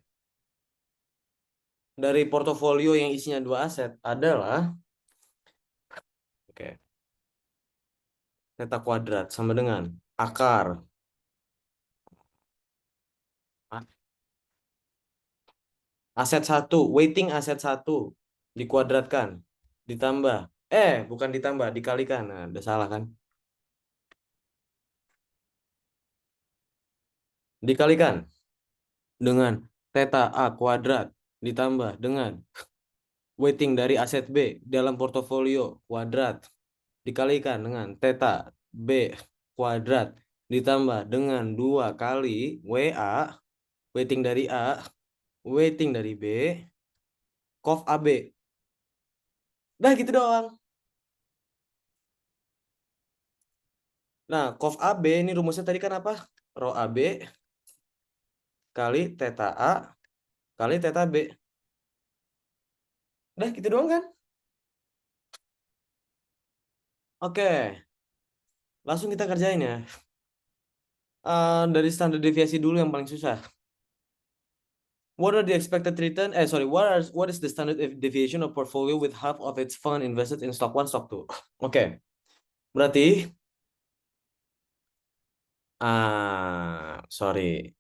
Dari portofolio yang isinya dua aset adalah oke. Theta kuadrat sama dengan akar aset 1, weighting aset 1 dikuadratkan ditambah bukan ditambah, dikalikan. Nah, udah salah kan? Dikalikan dengan theta A kuadrat ditambah dengan weighting dari aset B dalam portofolio kuadrat dikalikan dengan theta B kuadrat ditambah dengan 2 kali WA, weighting dari A, weighting dari B, cov AB. Dah gitu doang. Nah, cov AB ini rumusnya tadi kan apa? Rho AB kali theta A kali theta B. Dah gitu doang kan? Oke. Langsung kita kerjain ya. Dari standar deviasi dulu yang paling susah. What are the expected return? What is the standard deviation of portfolio with half of its fund invested in stock 1, stock 2? Oke. Berarti sorry.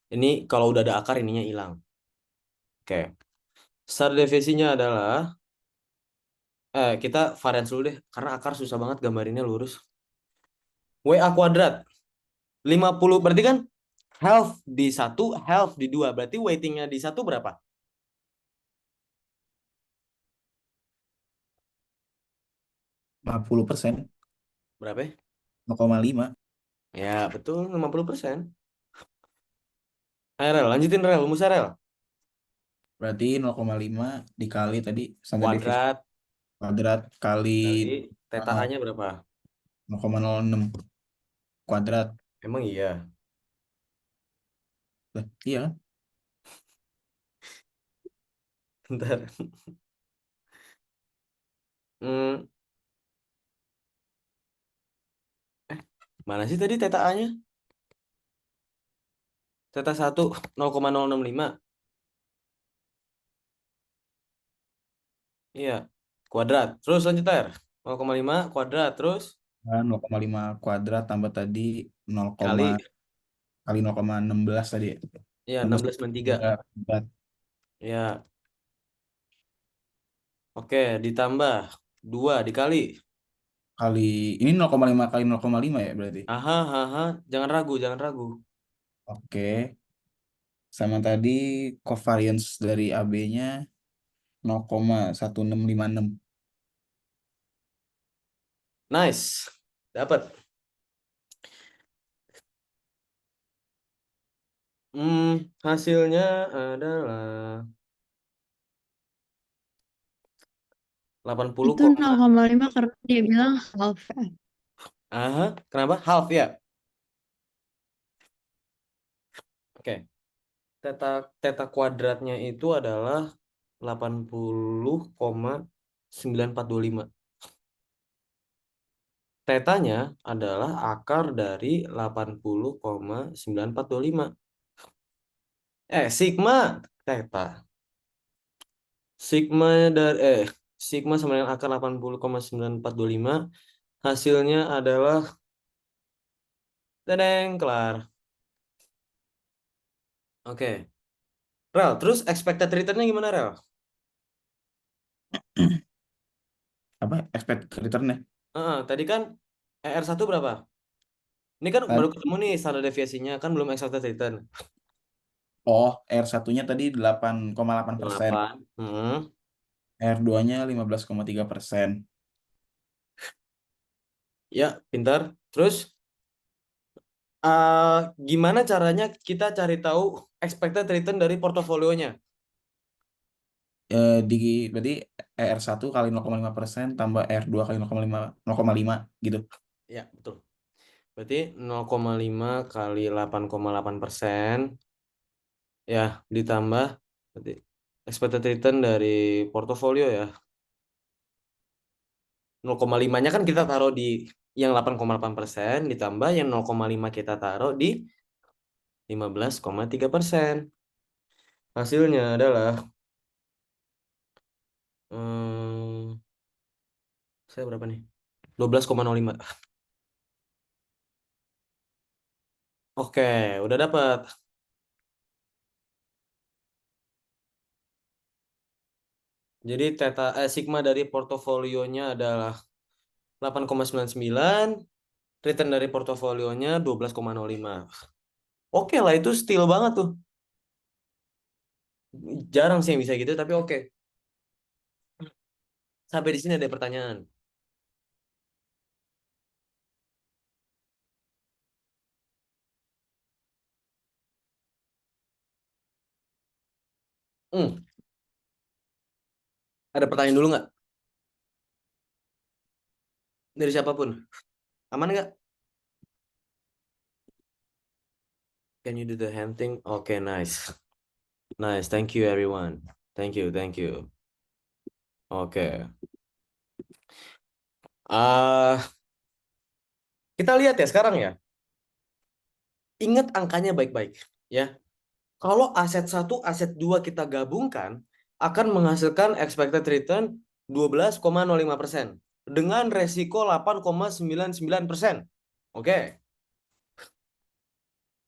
Ini kalau udah ada akar ininya hilang. Oke. Standar deviasinya adalah kita varians dulu deh karena akar susah banget gambarinnya lurus. WA kuadrat 50 berarti kan half di 1, half di 2. Berarti weightingnya di 1 berapa? %. Berapa? 0,5. Ya, betul 50%. Ayo, Rel, lanjutin Rel, rumusnya Rel. Berarti 0,5 dikali tadi standar deviasi Kuadrat kuadrat kali kali theta A-nya berapa? 0,06 kuadrat. Emang iya. Lah, iya kan? Bentar. Hmm, mana sih tadi theta A-nya? Theta 1 0,065. Iya. Kuadrat. Terus lanjut R. 0,5 kuadrat terus 0,5 kuadrat tambah tadi 0, kali kali 0,16 tadi. ya 16/3. Kuadrat Ya. Oke, ditambah 2 dikali. kali ini 0,5 kali 0,5 ya berarti. Aha, aha, jangan ragu, jangan ragu. Oke. Sama tadi covariance dari AB-nya 0,1656. Nice. Dapat. Hasilnya adalah 80, Itu 0,5 karena dia bilang half. aha, kenapa? Half ya. Oke. Theta kuadratnya itu adalah 80,9425. Tetanya adalah akar dari 80,9425. Sigma theta. Sigma sama dengan akar 80,9425. Hasilnya adalah tadang, kelar. Oke. Rel, terus expected return-nya gimana, Rel? Apa expected return-nya? Tadi kan ER1 berapa? Ini kan baru Tadi, ketemu nih standar deviasinya, kan belum expected return. oh, R1-nya tadi 8,8%. 8. R2-nya 15,3%. Ya, pintar. Terus gimana caranya kita cari tahu expected return dari portofolionya? Berarti R1 kali 0,5% tambah R2 kali 0,5 gitu. Ya, betul. Berarti 0,5 kali 8,8%. Ya, ditambah berarti expected return dari portofolio ya. 0,5-nya kan kita taruh di yang 8,8%, ditambah yang 0,5 kita taruh di 15,3%. Hasilnya adalah saya berapa nih? 12,05. Oke, udah dapat. Jadi sigma dari portofolionya adalah 8,99, return dari portofolionya 12,05. Oke lah, itu still banget tuh. Jarang sih yang bisa gitu, tapi oke. Sampai di sini ada pertanyaan. Ada pertanyaan dulu nggak? Dari siapapun? Aman nggak? Can you do the hand thing? Oke, nice. Nice, thank you everyone. Thank you, thank you. Oke. Kita lihat ya sekarang ya. Ingat angkanya baik-baik ya. Kalau aset 1, aset 2 kita gabungkan akan menghasilkan expected return 12,05% dengan resiko 8,99%. Oke.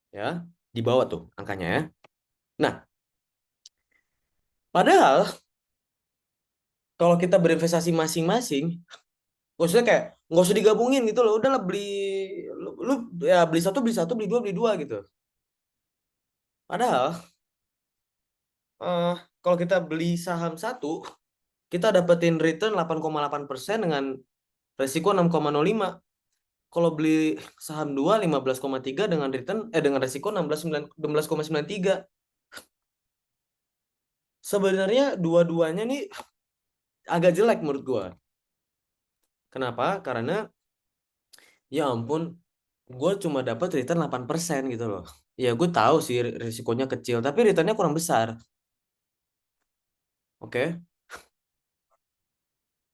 Ya, di bawah tuh angkanya ya. Nah, padahal kalau kita berinvestasi masing-masing, maksudnya kayak nggak usah digabungin gitu loh. Udahlah lu ya beli satu, beli dua gitu. Padahal kalau kita beli saham satu, kita dapetin return 8,8% dengan resiko 6,05. Kalau beli saham 2, 15,3 dengan dengan resiko 16,93. Sebenarnya dua-duanya nih agak jelek menurut gua. Kenapa? Karena ya ampun, gue cuma dapat return 8% gitu loh. Ya gue tahu sih risikonya kecil, tapi returnnya kurang besar. Oke.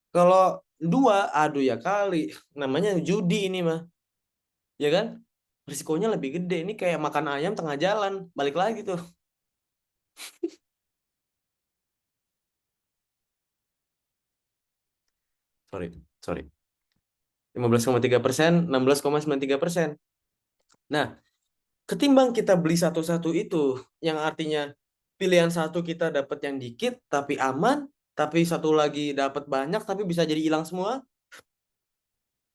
Kalau 2, aduh ya kali. Namanya judi ini mah. Ya kan? Risikonya lebih gede. Ini kayak makan ayam tengah jalan. Balik lagi tuh. Sorry. 15,3%, 16,93%. Nah, ketimbang kita beli satu-satu itu, yang artinya pilihan satu kita dapat yang dikit, tapi aman, tapi satu lagi dapat banyak, tapi bisa jadi hilang semua.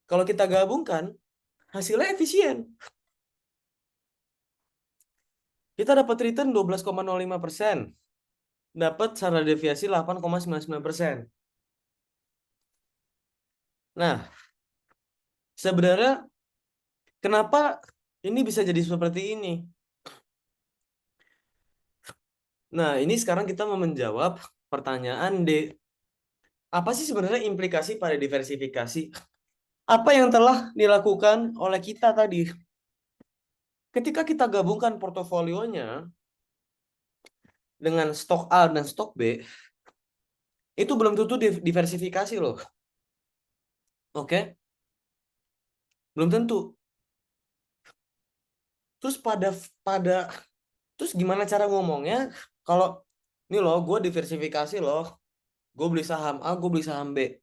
Kalau kita gabungkan, hasilnya efisien. Kita dapat return 12,05%. Dapat standar deviasi 8,99%. Nah, sebenarnya kenapa ini bisa jadi seperti ini? Nah, ini sekarang kita mau menjawab pertanyaan D. Apa sih sebenarnya implikasi pada diversifikasi? Apa yang telah dilakukan oleh kita tadi? Ketika kita gabungkan portofolionya, dengan stok A dan stok B, itu belum tentu diversifikasi loh. Oke? Belum tentu. Terus pada terus gimana cara ngomongnya kalau ini loh, gue diversifikasi loh. Gue beli saham A, gue beli saham B.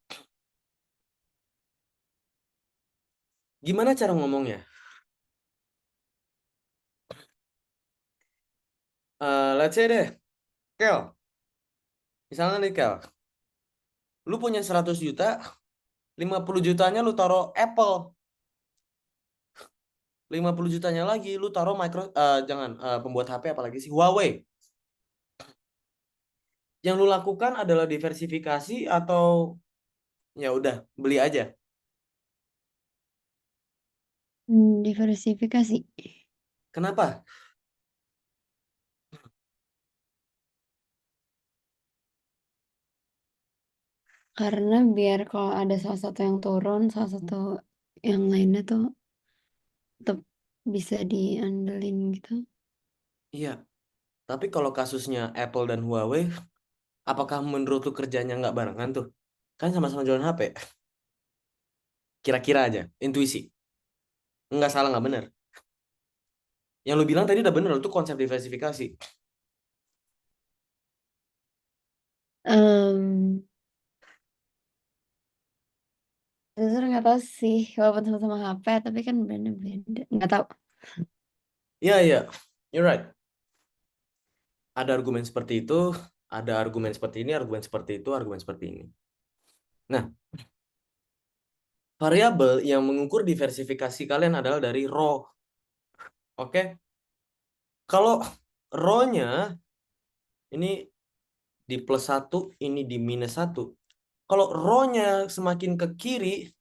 Gimana cara ngomongnya? Let's say deh, Kel. Misalnya nih, Kel. Lu punya 100 juta, 50 jutanya lu taruh Apple. 50 jutanya lagi lu taruh jangan pembuat HP apalagi sih Huawei. Yang lu lakukan adalah diversifikasi atau ya udah beli aja. Diversifikasi. Kenapa? Karena biar kalau ada salah satu yang turun, salah satu yang lainnya tuh tetap bisa diandelin gitu. Iya. Tapi kalau kasusnya Apple dan Huawei, apakah menurut lu kerjanya nggak barengan tuh? Kan sama-sama jualan HP. Kira-kira aja, intuisi. Nggak salah, nggak benar. Yang lu bilang tadi udah bener, itu konsep diversifikasi. Em Jujur nggak tahu sih, walaupun sama-sama HP, tapi kan brandnya beda. Nggak tahu. Iya, iya. You're right. Ada argumen seperti itu, ada argumen seperti ini, argumen seperti itu, argumen seperti ini. Nah, variabel yang mengukur diversifikasi kalian adalah dari raw. Oke? Kalau raw-nya ini di +1, ini di -1. Kalau raw-nya semakin ke kiri,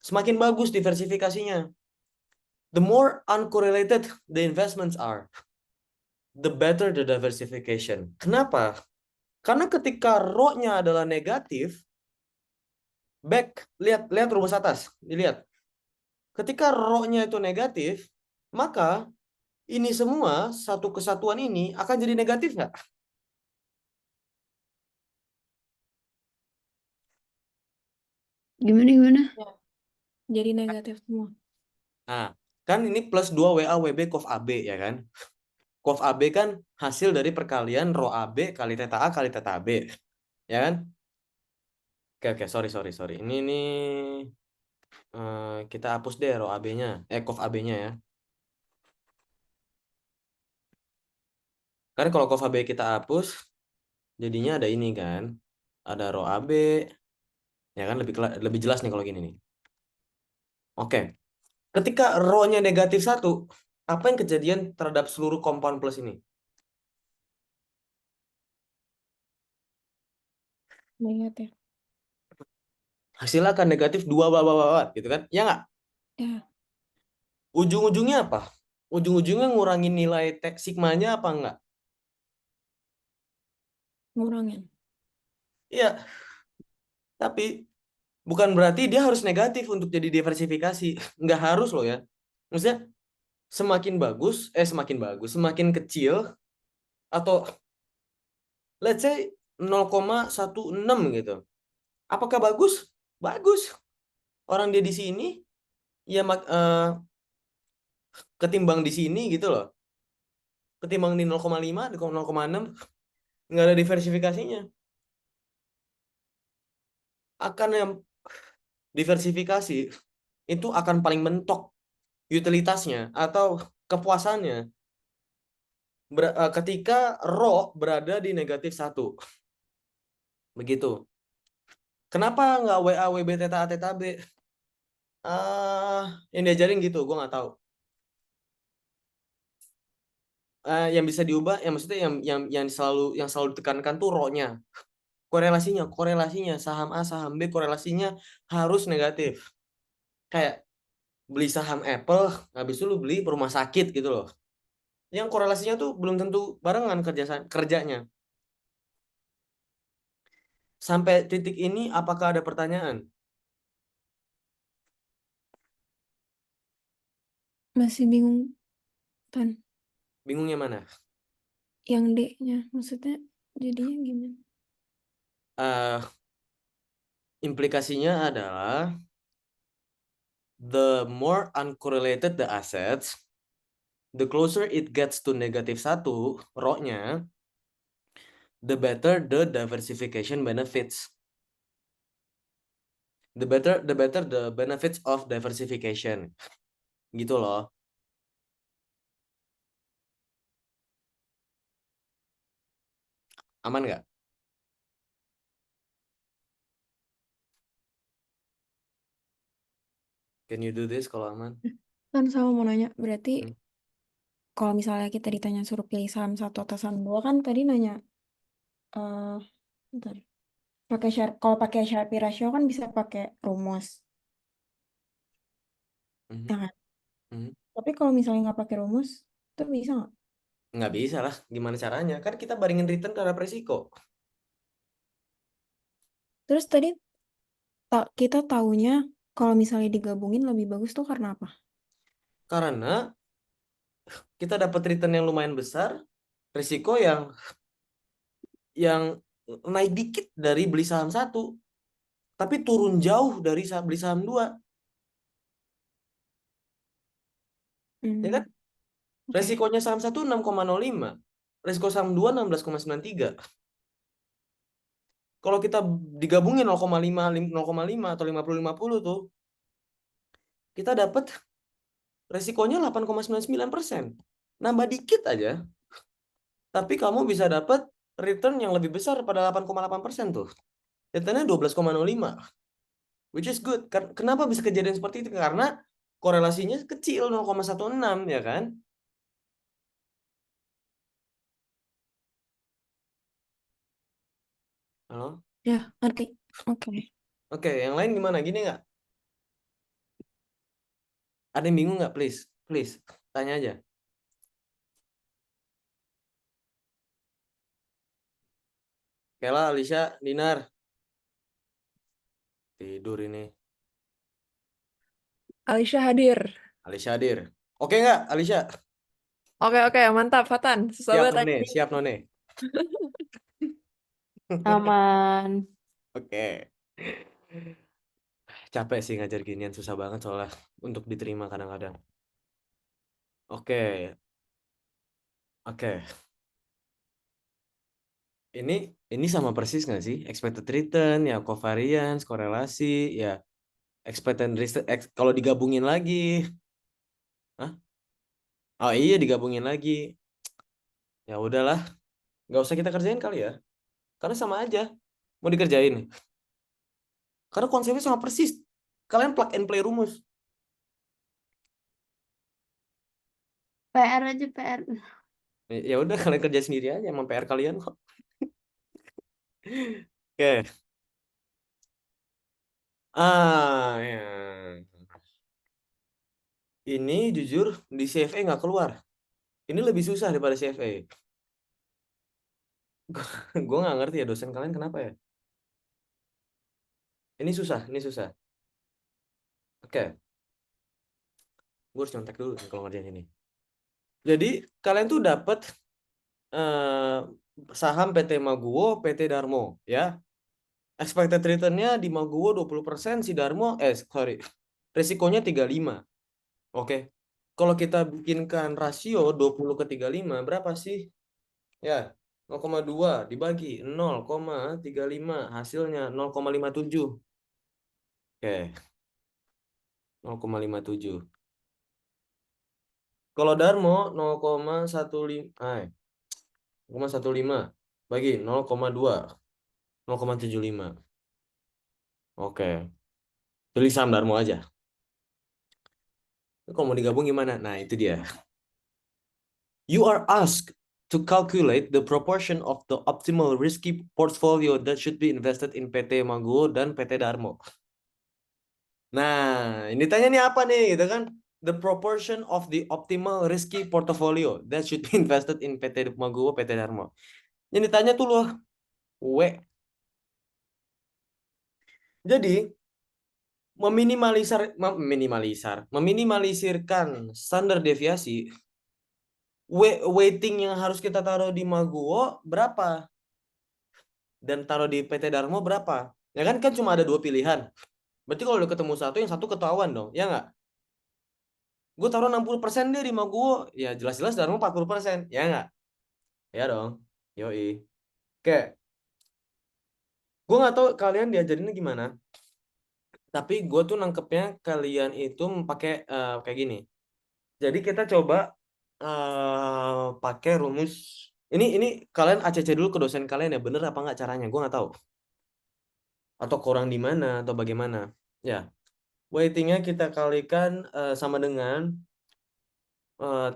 semakin bagus diversifikasinya. The more uncorrelated the investments are, the better the diversification. Kenapa? Karena ketika raw-nya adalah negatif, lihat rumus atas, dilihat. Ketika raw-nya itu negatif, maka ini semua satu kesatuan ini akan jadi negatif nggak? Gimana? Jadi negatif semua. Nah, kan ini +2 WA WB COF AB ya kan? COF AB kan hasil dari perkalian rho AB kali theta A kali theta B. Ya kan? Oke, sorry. Ini kita hapus deh rho AB-nya, COF AB-nya ya. Kan kalau COF AB kita hapus, jadinya ada ini kan. Ada rho AB, ya kan lebih jelas nih kalau gini nih. Oke. Ketika rho-nya -1, apa yang kejadian terhadap seluruh compound plus ini? Negatif. Hasilnya akan negatif 2 gitu kan? Ya nggak? Ya, Ujung-ujungnya apa? Ujung-ujungnya ngurangin nilai sigmanya apa enggak? ngurangin. Iya, tapi bukan berarti dia harus negatif untuk jadi diversifikasi. Nggak harus loh ya. Maksudnya semakin bagus, semakin kecil atau let's say 0,16 gitu. Apakah bagus? Bagus. Orang dia di sini ya ketimbang di sini gitu loh. Ketimbang di 0,5, di 0,6 nggak ada diversifikasinya. Akan yang diversifikasi itu akan paling mentok utilitasnya atau kepuasannya ketika rho berada di -1. Begitu. Kenapa nggak WA, WB, theta A, theta B? Yang diajarin gitu, gue nggak tahu. Yang bisa diubah, yang maksudnya yang selalu ditekankan tuh rho-nya. Korelasinya saham A, saham B korelasinya harus negatif. Kayak beli saham Apple, habis itu lu beli rumah sakit gitu loh. Yang korelasinya tuh belum tentu barengan kerjanya. Sampai titik ini apakah ada pertanyaan? Masih bingung, Tan. Bingungnya mana? Yang D-nya maksudnya jadinya gimana? Eh, implikasinya adalah the more uncorrelated the assets, the closer it gets to -1 rho-nya, the better the diversification benefits. The better the benefits of diversification. Gitu loh. Aman nggak? Can you do this kalau aman? Kan sama mau nanya, berarti Hmm. kalau misalnya kita ditanya suruh pilih saham 1 atau saham 2 kan tadi nanya bentar. Kalau pakai Sharpe ratio kan bisa pakai rumus. Mhm. Ya kan? Mhm. Tapi kalau misalnya nggak pakai rumus, itu bisa nggak? Nggak bisa lah. Gimana caranya? Kan kita bandingin return terhadap resiko. Terus tadi kita taunya kalau misalnya digabungin lebih bagus tuh karena apa? Karena kita dapat return yang lumayan besar, resiko yang naik dikit dari beli saham 1, tapi turun jauh dari beli saham 2. Ya kan? Oke. Resikonya saham 1 6,05. Resiko saham 2 16,93. Kalau kita digabungin 0,5 atau 50 tuh, kita dapat resikonya 8,99%. Nambah dikit aja. Tapi kamu bisa dapat return yang lebih besar pada 8,8% tuh. Returnnya 12,05. Which is good. Kenapa bisa kejadian seperti itu? Karena korelasinya kecil 0,16 ya kan? Halo? Ya, ngerti. Oke. Oke, yang lain gimana? Gini nggak? Ada yang bingung nggak? Please, please, tanya aja. Kela, Alicia, Dinar. Tidur ini. Alicia hadir. Alicia hadir. Oke nggak, Alicia? Oke, mantap, Fatan. Susah Siap, banget None. tadi. Siap, None. Aman. Oke. Capek sih ngajar ginian, susah banget soalnya untuk diterima kadang-kadang. Oke. Oke. Ini sama persis nggak sih? Expected return, ya covariance, korelasi, ya expected return. Kalau digabungin lagi. Hah? Oh iya, digabungin lagi. Ya udahlah, nggak usah kita kerjain kali ya. Karena sama aja. Mau dikerjain. Karena konsepnya sama persis. Kalian plug and play rumus. PR aja PR. Ya udah, kalian kerja sendiri aja, emang PR kalian kok. Oke. Ya. Ini jujur di CFA nggak keluar. Ini lebih susah daripada CFA. Gue nggak ngerti ya dosen kalian kenapa ya. Ini susah, ini susah. Oke, gue harus nyontek dulu nih kalau ngerjain ini. Jadi kalian tuh dapat saham PT Maguwo, PT Darmo, ya. Expected return-nya di Maguwo 20%, si Darmo, resikonya 35. Oke. Kalau kita bikinkan rasio 20 ke 35, berapa sih? Ya, 0,2 dibagi 0,35, hasilnya 0,57. Oke, 0,57. Kalau Darmo 0,15 bagi 0,2, 0,75. Oke. Pilih saham Darmo aja. Kalau mau digabung gimana? Nah, itu dia. You are asked to calculate the proportion of the optimal risky portfolio that should be invested in PT Maguwo dan PT Darmo. Nah, ini tanya nih apa nih gitu kan? The proportion of the optimal risky portfolio that should be invested in PT Maguwo, PT Darmo. Yang ditanya tuh loh, Jadi meminimalisirkan standar deviasi weighting yang harus kita taruh di Maguwo berapa? Dan taruh di PT Darmo berapa? Ya kan cuma ada 2 pilihan. Berarti kalau udah ketemu satu, yang satu ketahuan dong, ya nggak? Gue taruh 60% deh di Maguwo, ya jelas-jelas Darmo 40%, ya nggak? Ya dong, yoi. Oke, gue nggak tahu kalian diajarinnya gimana, tapi gue tuh nangkepnya kalian itu pakai kayak gini. Jadi kita coba pakai rumus. Ini kalian ACC dulu ke dosen kalian ya, bener apa nggak caranya? Gue nggak tahu. Atau kurang di mana atau bagaimana? Ya, weightingnya kita kalikan sama dengan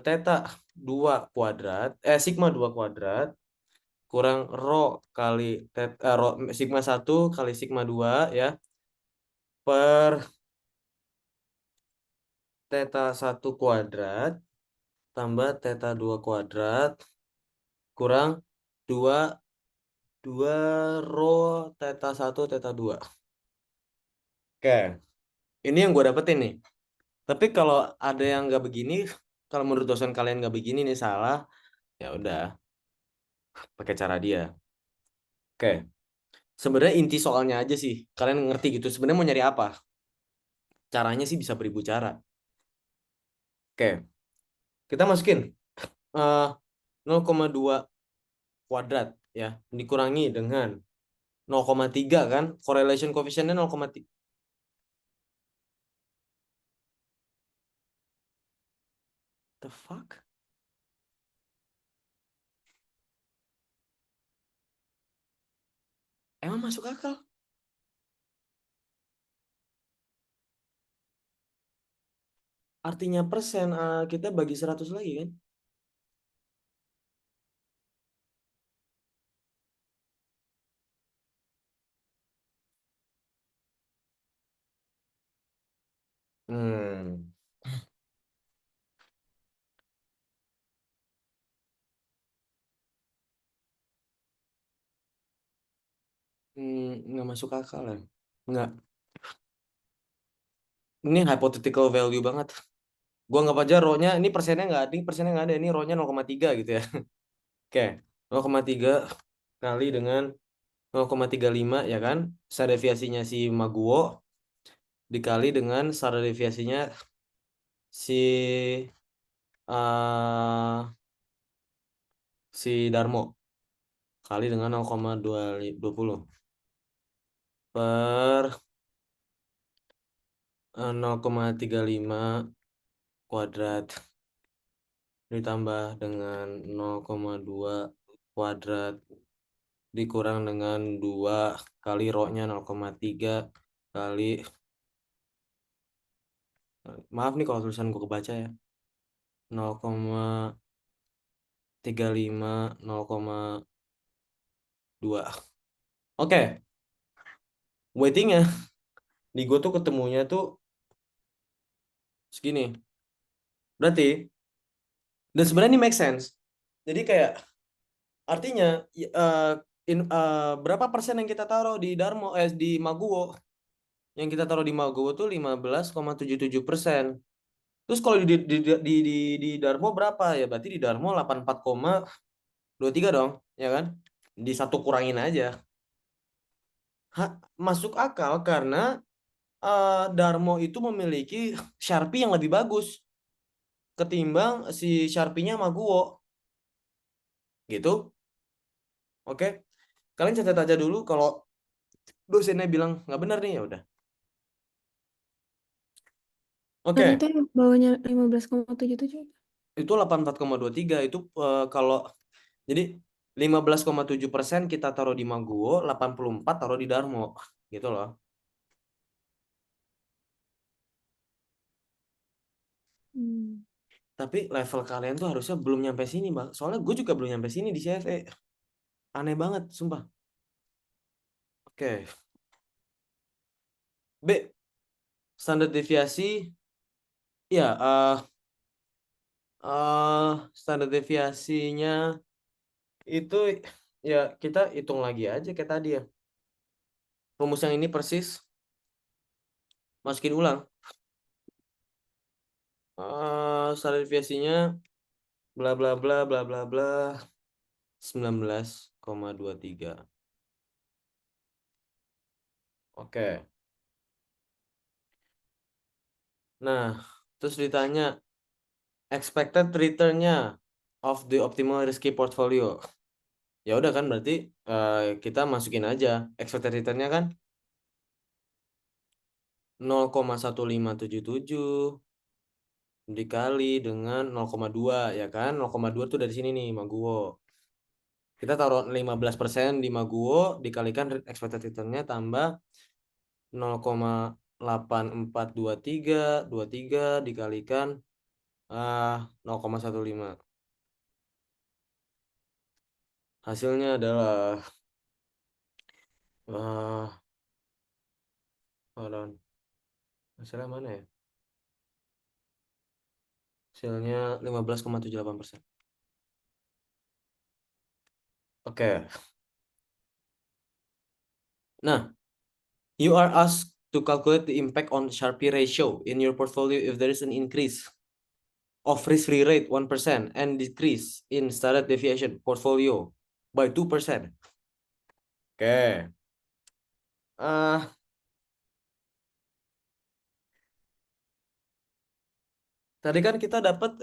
theta 2 kuadrat, sigma 2 kuadrat kurang rho kali rho, sigma 1 kali sigma 2 ya, per theta 1 kuadrat tambah theta 2 kuadrat kurang 2 rho theta 1 theta 2. Oke, ini yang gue dapetin nih. Tapi kalau ada yang nggak begini, kalau menurut dosen kalian nggak begini nih salah, ya udah pakai cara dia. Oke, sebenarnya inti soalnya aja sih, kalian ngerti gitu. Sebenarnya mau nyari apa? Caranya sih bisa beribu cara. Oke, kita masukin 0,2 kuadrat ya, dikurangi dengan 0,3 kan, correlation coefficientnya 0,3. The fuck? Emang masuk akal? Artinya persen, kita bagi 100 lagi kan? Hmm. Nggak masuk akal ya? Nggak. Ini hypothetical value banget. Gua nggak aja rho-nya, ini persennya nggak ada, ini persennya nggak ada, ini rho-nya 0,3 gitu ya. Oke, 0,3 kali dengan 0,35 ya kan? Standar deviasinya si Maguwo dikali dengan standar deviasinya si Darmo kali dengan 0,20 per 0,35 kuadrat ditambah dengan 0,2 kuadrat dikurang dengan 2 kali rho-nya 0,3 kali, maaf nih kalau tulisan gue kebaca ya, 0,35 0,2. Oke, weightingnya di gue tuh ketemunya tuh segini. Berarti, dan sebenarnya ini make sense. Jadi kayak artinya berapa persen yang kita taruh di Darmo di Maguwo? Yang kita taruh di Maguwo tuh 15,77%. Terus kalau di Darmo berapa ya? Berarti di Darmo 84,23 dong, ya kan? Di satu kurangin aja. Masuk akal karena Darmo itu memiliki Sharpie yang lebih bagus ketimbang si Sharpie-nya Maguwo. Gitu. Oke. Kalian catat aja dulu, kalau dosennya bilang nggak benar nih ya udah. Oke. Yang itu yang bawahnya 15,77. Itu 84,23 itu kalau jadi 15,7% kita taruh di Maguwo, 84 taruh di Darmo, gitu loh. Tapi level kalian tuh harusnya belum nyampe sini, Bang. Soalnya gue juga belum nyampe sini di CFE. Aneh banget, sumpah. Oke. B. Standar deviasi. Ya, standar deviasinya itu ya kita hitung lagi aja kayak tadi ya. Rumus yang ini persis. Masukin ulang. Standar deviasinya bla bla bla bla bla bla 19,23. Oke. Nah, terus ditanya expected return-nya of the optimal risky portfolio. Ya udah kan berarti kita masukin aja expected return-nya kan 0,1577 dikali dengan 0,2 ya kan. 0,2 tuh dari sini nih Maguwo. Kita taruh 15% di Maguwo dikalikan expected return-nya tambah 0,8423 dikalikan 0,15. Hasilnya adalah hold on. Hasilnya mana ya? Hasilnya 15,78%. Oke. Nah, you are asked to calculate the impact on Sharpe ratio in your portfolio if there is an increase of risk-free rate 1% and decrease in standard deviation portfolio by 2%. Oke. Tadi kan kita dapat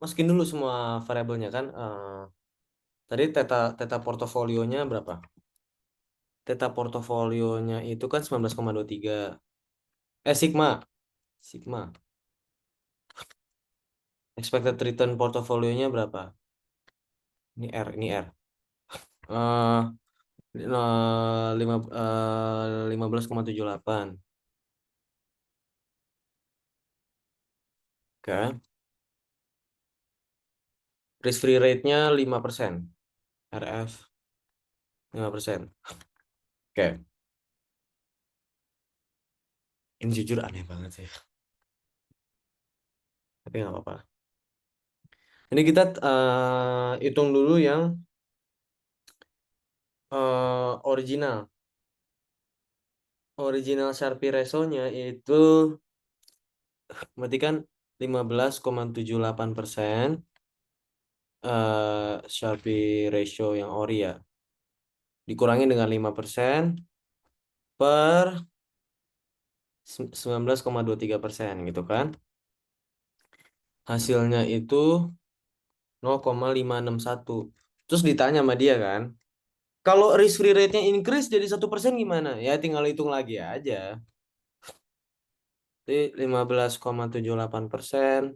masukin dulu semua variabelnya kan. Tadi teta portofolionya berapa? Teta portofolionya itu kan 19,23. Sigma. Expected return portofolionya berapa? Ini R. Eh, 15,78. Oke. Risk free rate-nya 5%. RF 5%. Oke. Ini jujur aneh banget sih. Tapi nggak apa-apa. Ini kita hitung dulu yang original. Original Sharpe ratio-nya itu berarti kan 15,78% Sharpe ratio yang ori ya. Dikurangi dengan 5% per 19,23% gitu kan. Hasilnya itu 0,561. Terus ditanya sama dia kan, kalau risk free rate-nya increase jadi 1% gimana? Ya tinggal hitung lagi aja. Jadi 15,78%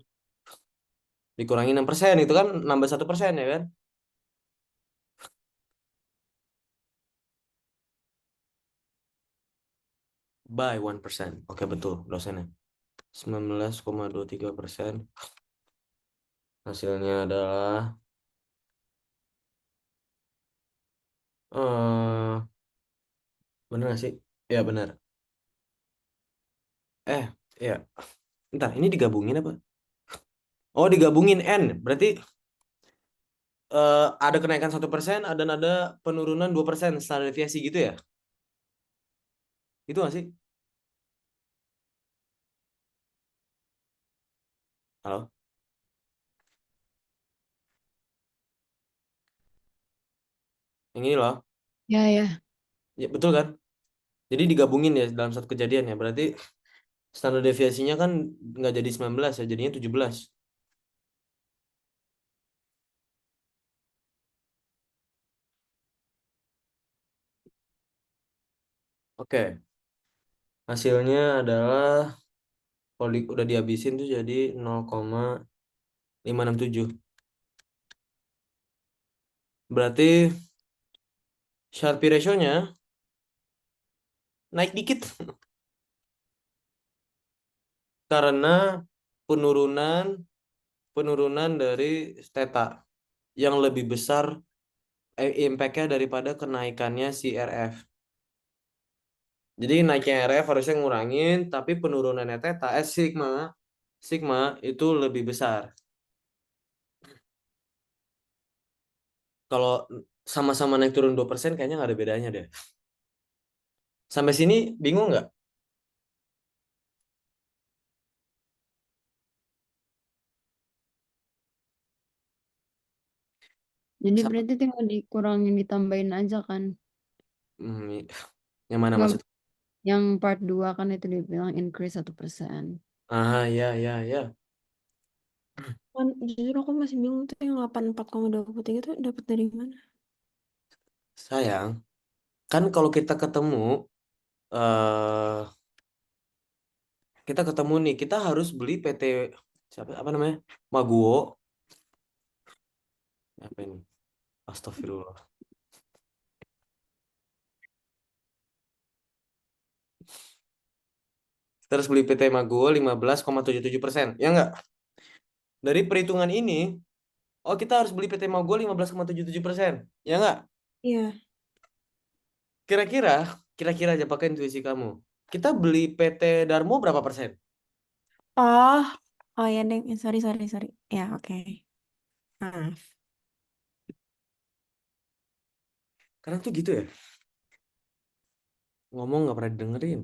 dikurangi 6% itu kan nambah 1% ya kan? By 1%. Oke betul dosennya. 19,23%. Hasilnya adalah bener gak sih? Ya bener. Ya. Bentar, ini digabungin apa? Oh, digabungin N. Berarti ada kenaikan 1%, dan ada penurunan 2% standar deviasi gitu ya? Itu nggak sih? Halo? Yang ini loh. Ya, ya. Ya, betul kan? Jadi digabungin ya dalam satu kejadian ya. Berarti standar deviasinya kan nggak jadi 19 ya, jadinya 17. Oke. Hasilnya adalah kalau udah dihabisin tuh jadi 0,567. Berarti Sharpe ratio-nya naik dikit karena penurunan dari theta yang lebih besar impact-nya daripada kenaikannya si RF. Jadi naiknya RF harusnya ngurangin, tapi penurunannya theta sigma itu lebih besar. Kalau sama-sama naik turun 2% kayaknya nggak ada bedanya deh. Sampai sini bingung nggak? Jadi Sama. berarti tinggal dikurangin ditambahin aja kan. Yang mana Nggak, maksud? yang part 2 kan itu dibilang increase 1%. Ya. Kan jujur aku masih bingung tuh yang 84,23 tuh dapat dari mana? Sayang, kan kalau eh kita ketemu nih, kita harus beli PT siapa apa namanya? Maguwo. Apa ini? Astagfirullah. Kita harus beli PT Maguwo 15,77%. Ya enggak? Dari perhitungan ini, oh kita harus beli PT Maguwo 15,77%. Ya enggak? Iya. Kira-kira, kira-kira aja pakai intuisi kamu. Kita beli PT Darmo berapa persen? Oh, oh ya deng, sorry. Ya oke. Maaf. Karena tuh gitu ya. Ngomong nggak pernah dengerin.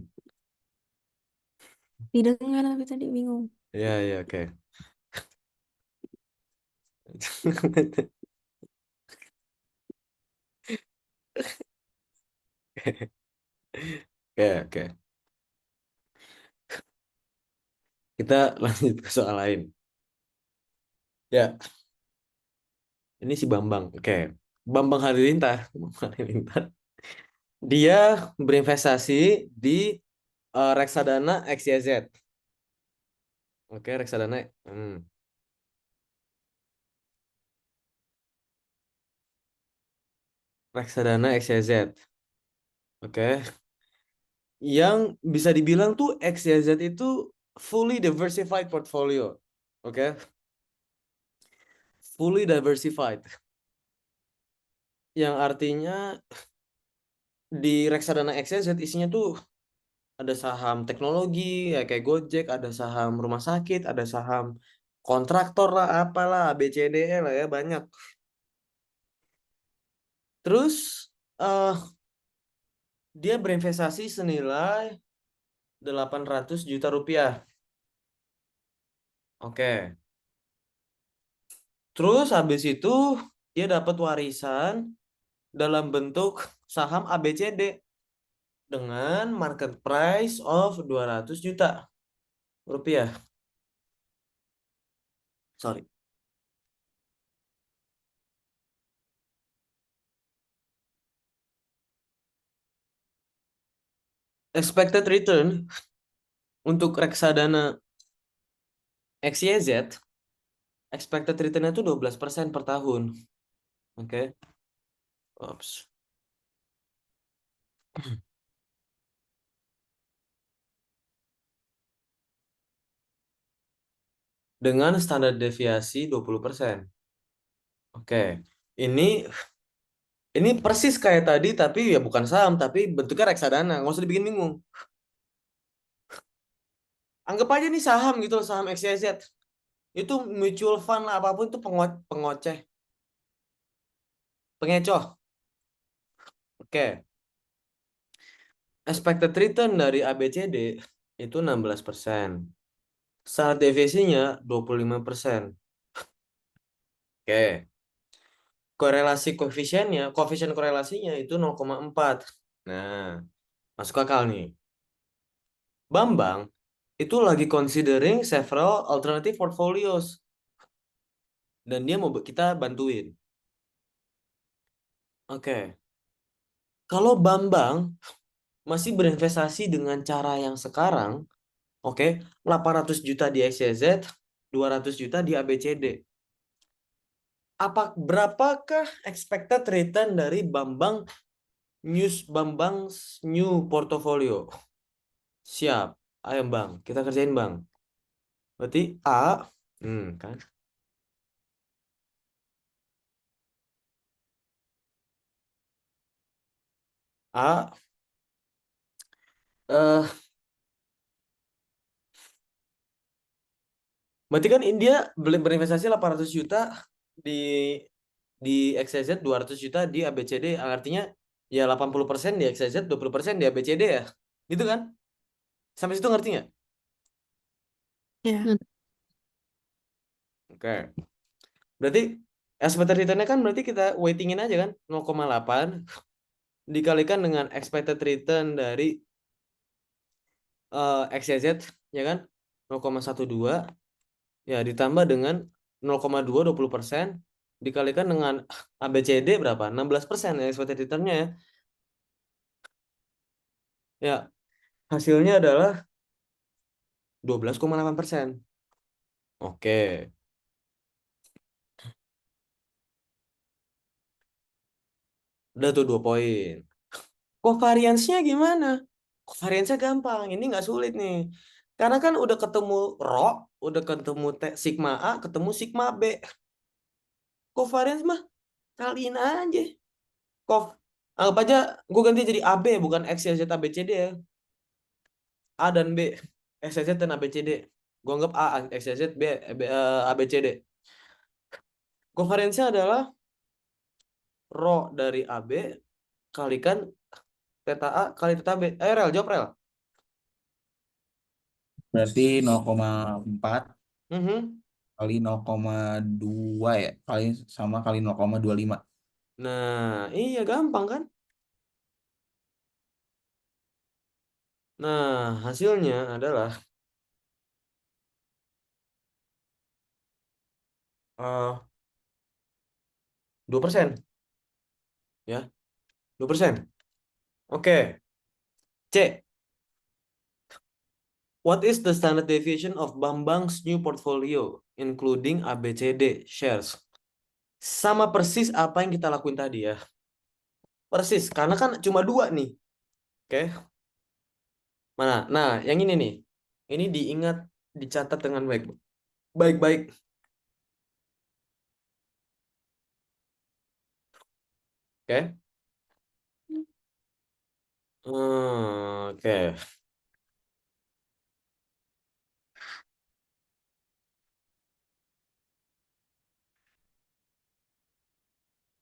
Didengar tapi tadi bingung. Ya, oke. Oke. Kita lanjut ke soal lain. Ya, ini si Bambang. Oke. Bambang Halilintar. Dia berinvestasi di reksadana XYZ. Oke, reksadana. Reksadana XYZ. Oke. Yang bisa dibilang tuh XYZ itu fully diversified portfolio. Oke. Fully diversified. Yang artinya di reksadana XYZ isinya tuh ada saham teknologi ya kayak Gojek, ada saham rumah sakit, ada saham kontraktor lah, apalah, ABCDE lah ya banyak. Terus dia berinvestasi senilai 800 juta rupiah. Oke. Terus habis itu dia dapat warisan dalam bentuk saham ABCD dengan market price of 200 juta rupiah. Sorry. Expected return untuk reksadana XYZ, expected return itu 12% per tahun. Oke. Ops. Dengan standar deviasi 20%. Oke. Ini persis kayak tadi tapi ya bukan saham tapi bentuknya reksadana. Nggak usah dibikin bingung. Anggap aja nih saham gitu loh, saham XYZ. Itu mutual fund lah apapun itu pengoceh. Pengecoh. Oke. Expected return dari ABCD itu 16%. Standar deviasinya 25%. Oke. Koefisien korelasinya itu 0,4. Nah, masuk akal nih. Bambang itu lagi considering several alternative portfolios. Dan dia mau kita bantuin. Oke. Kalau Bambang masih berinvestasi dengan cara yang sekarang, oke, 800 juta di XYZ, 200 juta di ABCD. Berapakah expected return dari Bambang's new portfolio? Siap. Ayo Bang, kita kerjain Bang. Berarti kan? A, eh, berarti kan India berinvestasi 800 juta di XYZ, 200 juta di ABCD, artinya ya 80% di XYZ, 20% di ABCD ya. Gitu kan? Sampai situ ngerti nggak? Ya. Oke. Berarti Expected return-nya kan berarti kita weightingin aja kan 0,8 dikalikan dengan expected return dari XYZ ya kan 0,12 ya ditambah dengan 0,2 20% dikalikan dengan ABCD berapa? 16% ya expected return-nya ya. Ya, hasilnya adalah 12,8%. Oke. Udah tuh 2 poin. Covariance-nya gimana? Covariance-nya gampang. Ini nggak sulit nih. Karena kan udah ketemu rho, udah ketemu sigma A, ketemu sigma B. Covariance mah kaliin aja. Cov anggap aja gue ganti jadi AB bukan X, Y, Z, A, B, C, D ya. A dan B. X, Y, Z dan A, B, C, D. Gue anggap A, X, Y, Z, B, A, B, C, D. Covariance-nya adalah rho dari AB kalikan theta A kali theta B. Rel, jawab Rel. Berarti 0,4 Mhm. kali 0,2 ya. Kali 0,25. Nah, iya gampang kan? Nah, hasilnya adalah 2%. Ya, 2%. Oke. C. What is the standard deviation of Bambang's new portfolio, including ABCD shares? Sama persis apa yang kita lakuin tadi ya. Persis, karena kan cuma 2 nih. Oke. Mana? Nah, yang ini nih. Ini diingat, dicatat dengan baik. Baik-baik. Oke. Oke.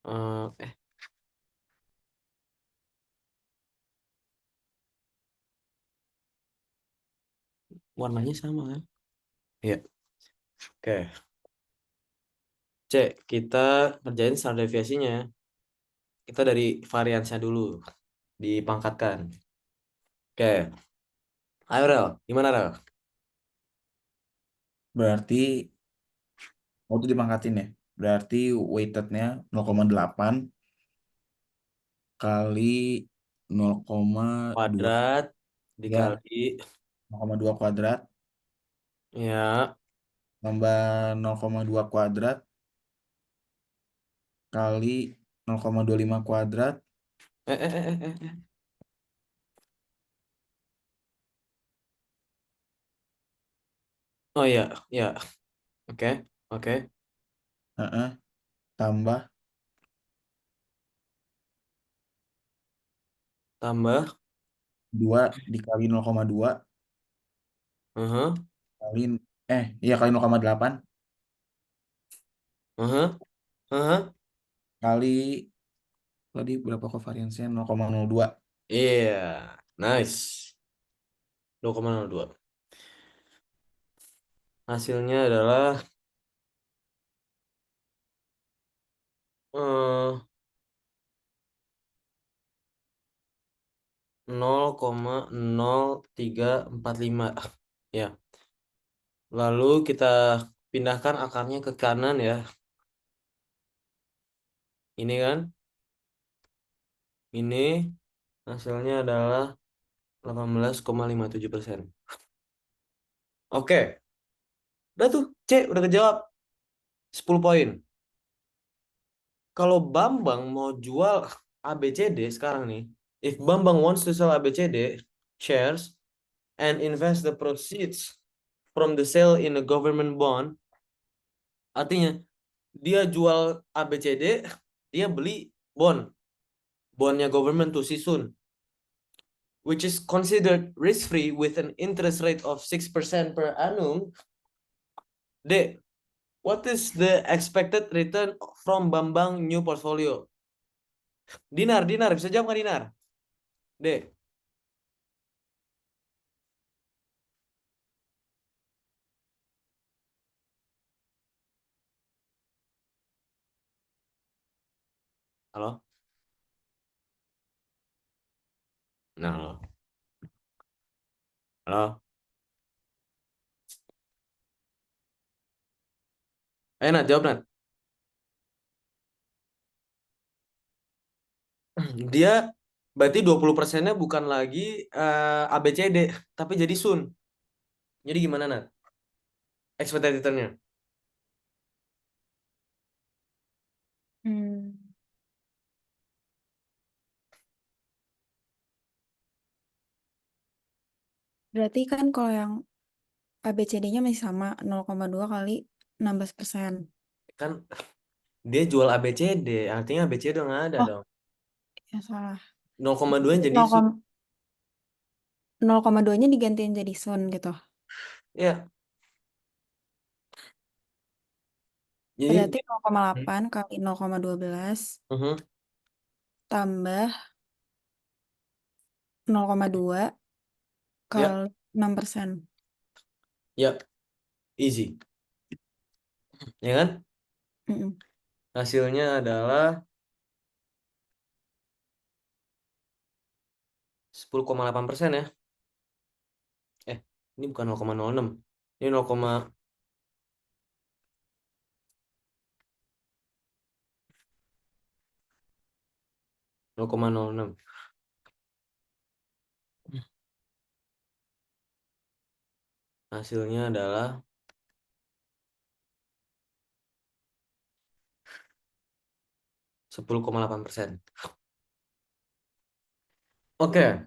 Eh, warnanya sama kan? Iya. Oke. C. Kita kerjain standar deviasinya. Kita dari variansnya dulu. Dipangkatkan. Oke. Ayo Rel. Gimana Rel? Berarti itu dipangkatin ya. Berarti weighted-nya 0,8 kali 0,2 Kuadrat ya, dikali 0,2 kuadrat ya tambah 0,2 kuadrat kali 0,25 kuadrat eh eh eh eh eh. Oh iya, ya. Oke. Oke. heeh, tambah Tambah 2 dikali 0,2 uh kali iya kali 0,8 kali tadi berapa kovariansnya 0,02. Iya. Nice. 2,02. Hasilnya adalah eh 0,0345 ya. Lalu kita pindahkan akarnya ke kanan ya. Ini kan, ini hasilnya adalah 18,57%. Oke, udah tuh, C udah kejawab 10 poin. Kalau Bambang mau jual ABCD sekarang nih, if Bambang wants to sell ABCD shares and invest the proceeds from the sale in a government bond, artinya dia jual ABCD, dia beli bond, bondnya government tuh Sisun, which is considered risk-free with an interest rate of 6% per annum. D. What is the expected return from Bambang new portfolio? Dinar, bisa jawab nggak Dinar? D. Halo? Nah, halo. Halo? Ayo, Nat, jawab, Nat. Dia berarti 20%-nya bukan lagi ABCD, tapi jadi Sun. Jadi gimana, Nat? Expected return-nya. Hmm. Berarti kan kalau yang ABCD-nya masih sama 0,2 kali 16%. Kan dia jual ABCD, artinya ABCD udah nggak ada Oh, dong. ya salah. 0,2 jadi Sun. 0,2-nya digantiin jadi Sun gitu. Ya, jadi Berarti 0,8 kali 0,12 Mhm. tambah 0,2 Ya, kali 6%. ya, easy. Ya kan? Mm-mm. Hasilnya adalah 10,8% ya. Ini bukan 0,06. Ini 0,06. Hasilnya adalah 10,8%. Oke,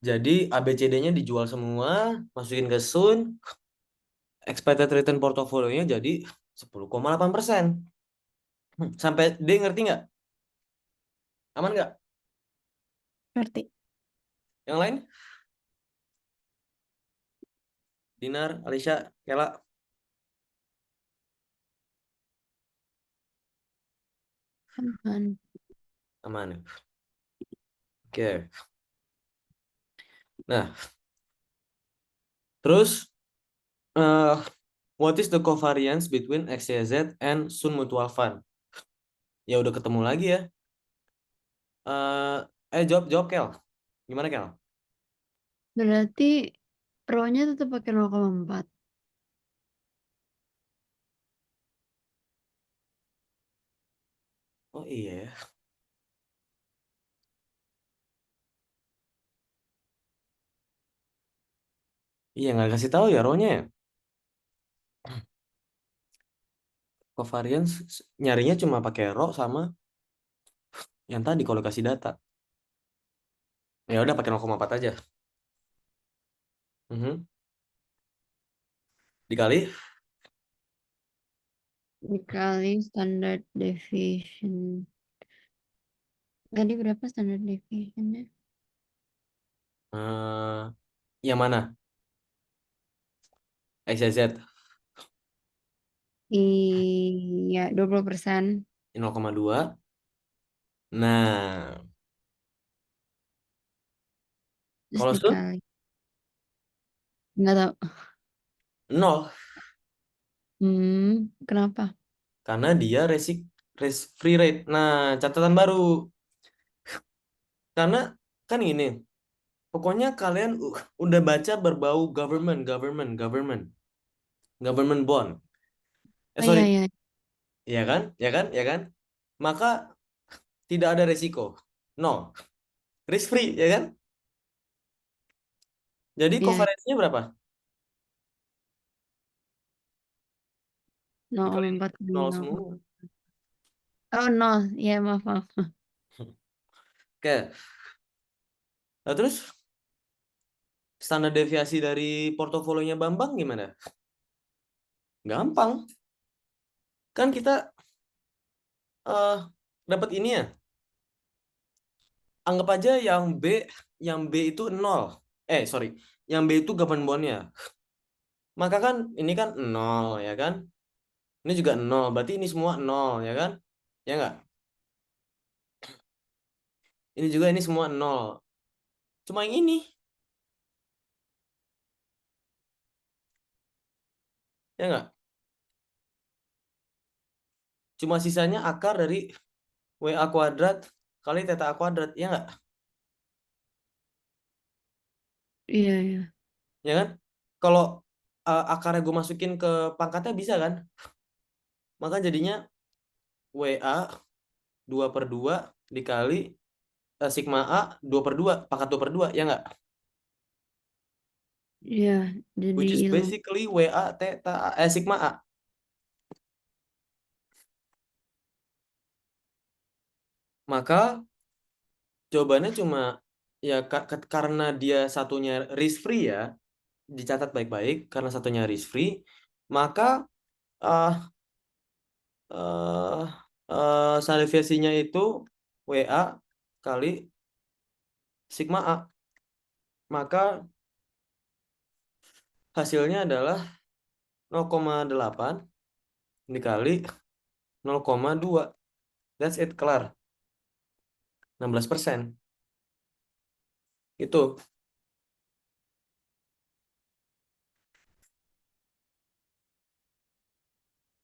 jadi ABCD-nya dijual semua, masukin ke Sun, expected return portofolionya jadi 10,8%. Sampai D ngerti nggak? Aman nggak? Ngerti. Yang lain? Dinar, Alicia, Kela, Aman. aman. Oke. Nah, terus eh what is the covariance between XYZ and Sun Mutual Fund? Ya udah ketemu lagi ya. Jawab Kel. Gimana Kel? Berarti row-nya tetap pakai 0,4. Oh iya ya. Iya nggak kasih tahu ya row-nya ya. Covariance nyarinya cuma pakai row sama yang tadi kalau kasih data. Ya udah pakai 0,4 aja. Mhm. Dikali Dikali standard deviation. Tadi berapa standard deviation-nya? eh yang mana? XYZ Iya, 20%. 0,2. Nah, Terus kalau Sun dikali. Nggak tahu. 0 Kenapa? karena dia free rate. Nah, catatan baru. Karena kan ini, pokoknya kalian udah baca berbau government bond. Oh Sorry, iya, iya. ya kan, ya kan, ya kan. Maka tidak ada resiko, nol, risk free, ya kan. Jadi Iya, coveragenya berapa? Dikali 0,4 kali nol 0. semua. Oh, 0. Ya, maaf, maaf. Oke, nah terus standar deviasi dari portofolionya Bambang gimana? Gampang, kan kita eh dapat ini ya. Anggap aja yang B itu nol. Sorry, yang B itu government bondnya. Maka kan ini kan nol ya kan? Ini juga nol, berarti ini semua nol ya kan? Ya enggak? Ini juga ini semua nol. Cuma yang ini, ya enggak? Cuma sisanya akar dari WA kuadrat kali theta A kuadrat, ya nggak? Iya, iya. Ya kan? Kalau akarnya gue masukin ke pangkatnya bisa kan? Maka jadinya WA 2/2 dikali sigma A 2/2, pangkat 2/2, ya nggak? Iya, jadi Which is hilang. basically WA theta A, sigma A. Maka jawabannya cuma ya karena dia satunya risk free ya, dicatat baik-baik karena satunya risk free, maka uh, standar deviasinya itu WA kali sigma A. Maka hasilnya adalah 0,8 dikali 0,2. That's it, kelar. 16%. Itu.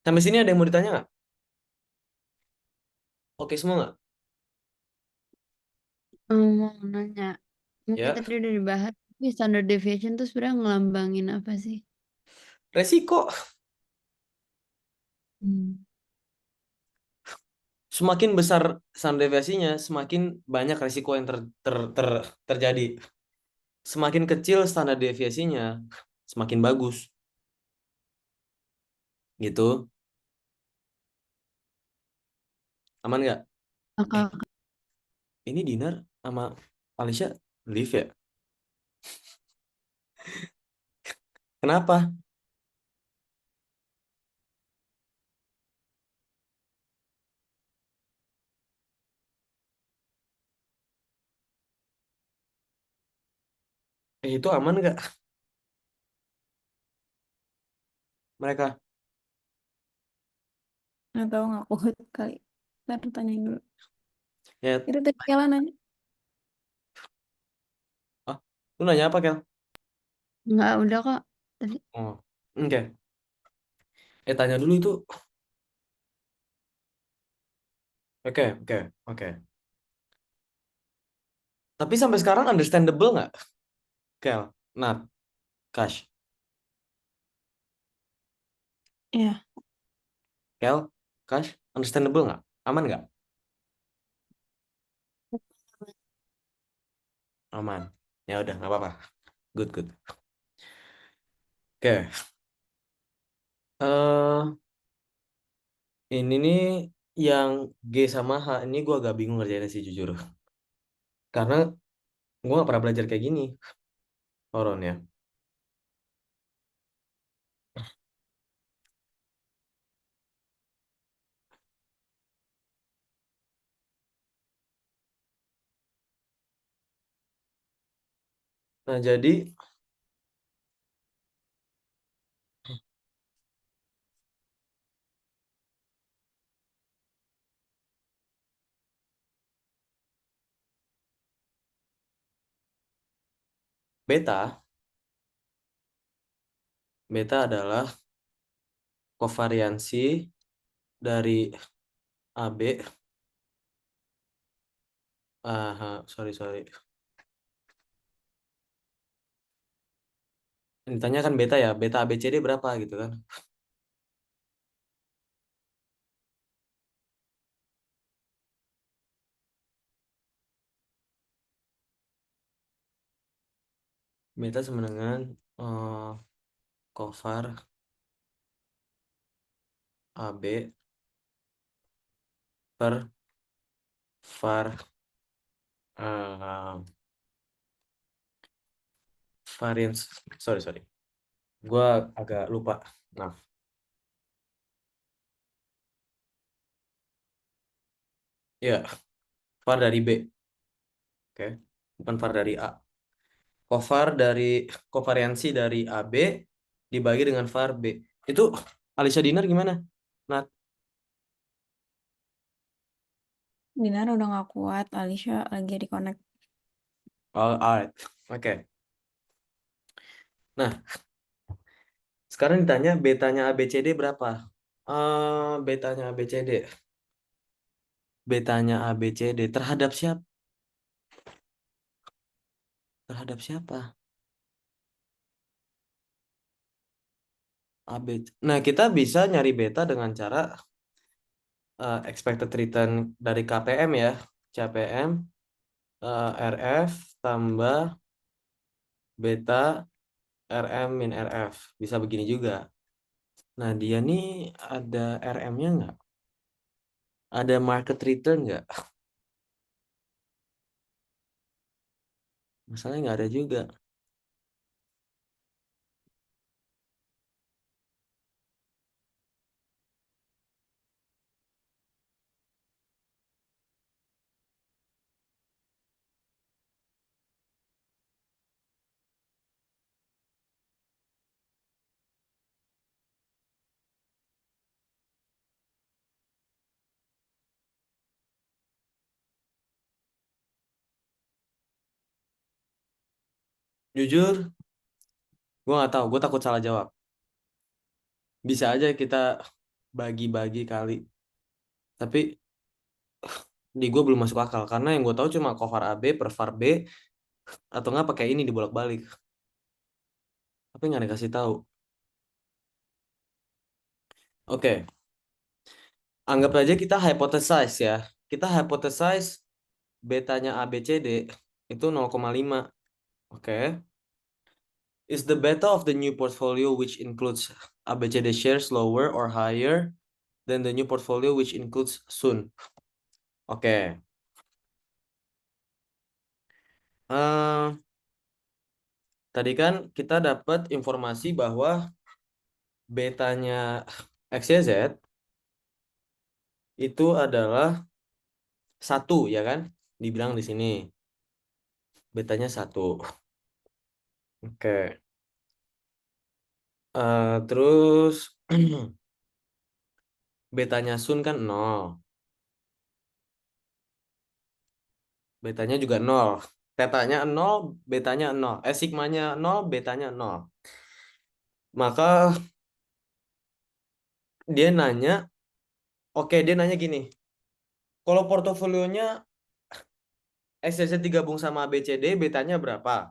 Sampai sini ada yang mau ditanya nggak? Oke semua nggak? Mau nanya, mungkin Ya. tadi udah dibahas, tapi standard deviation tuh sebenarnya ngelambangin apa sih? Resiko. Hmm. Semakin besar standar deviasinya, semakin banyak resiko yang terjadi. Semakin kecil standar deviasinya, semakin bagus. Gitu. Aman nggak? Akal. Ini Dinar sama Alicia live ya? Kenapa? Itu aman nggak mereka? Nggak tahu, nggak kuat kali. Ntar tanyain dulu. Ya, Itu tadi Kela nanya. lu nanya apa, Kel? Nggak, udah kok. Tadi Oh, oke. Tanya dulu itu. Oke, oke, oke. Tapi sampai sekarang understandable nggak, Kel? Nat, Kash, Iya. Kel, Kash, understandable nggak? Aman nggak? Aman. Ya udah, nggak apa-apa. Good, good. Oke. Ini nih yang G sama H ini gue agak bingung ngerjainnya sih jujur. Karena gue nggak pernah belajar kayak gini, Oron ya. Nah jadi beta, beta adalah kovariansi dari AB. Sorry, sorry. Ditanya kan beta ya, beta ABCD berapa gitu kan? Beta sama dengan kovar AB per var eh, variance. Sorry, sorry. Gue agak lupa. Nah, ya, var dari B. Oke, bukan var dari A. Kovariansi dari AB dibagi dengan var B. Itu Alicia Dinar gimana? Nah, Dinar udah nggak kuat. Alicia lagi di connect. alright. Oke. Nah, sekarang ditanya betanya ABCD berapa? Betanya ABCD. Betanya ABCD terhadap siapa? Terhadap siapa? AB. Nah, kita bisa nyari beta dengan cara expected return dari KPM ya. CPM RF tambah beta RM min RF. Bisa begini juga. Nah, dia nih ada RM-nya nggak? Ada market return nggak? Masalahnya nggak ada juga. Jujur, gue nggak tahu. Gue takut salah jawab. Bisa aja kita bagi-bagi kali. Tapi di gue belum masuk akal. Karena yang gue tahu cuma cover AB per var B. Atau nggak pakai ini dibolak-balik. Tapi nggak dikasih tahu. Oke. Anggap aja kita hypothesize ya. Kita hypothesize betanya ABCD itu 0,5. Oke. Is the beta of the new portfolio which includes ABCD shares lower or higher than the new portfolio which includes Sun? Oke. Tadi kan kita dapat informasi bahwa betanya XYZ itu adalah 1 ya kan? Dibilang di sini. Betanya 1. Oke. Terus betanya Sun kan 0. Betanya juga 0. Tetanya 0, betanya 0. Sigmanya 0, betanya 0. Maka dia nanya, dia nanya gini. Kalau portofolionya XYZ digabung sama ABCD, betanya berapa?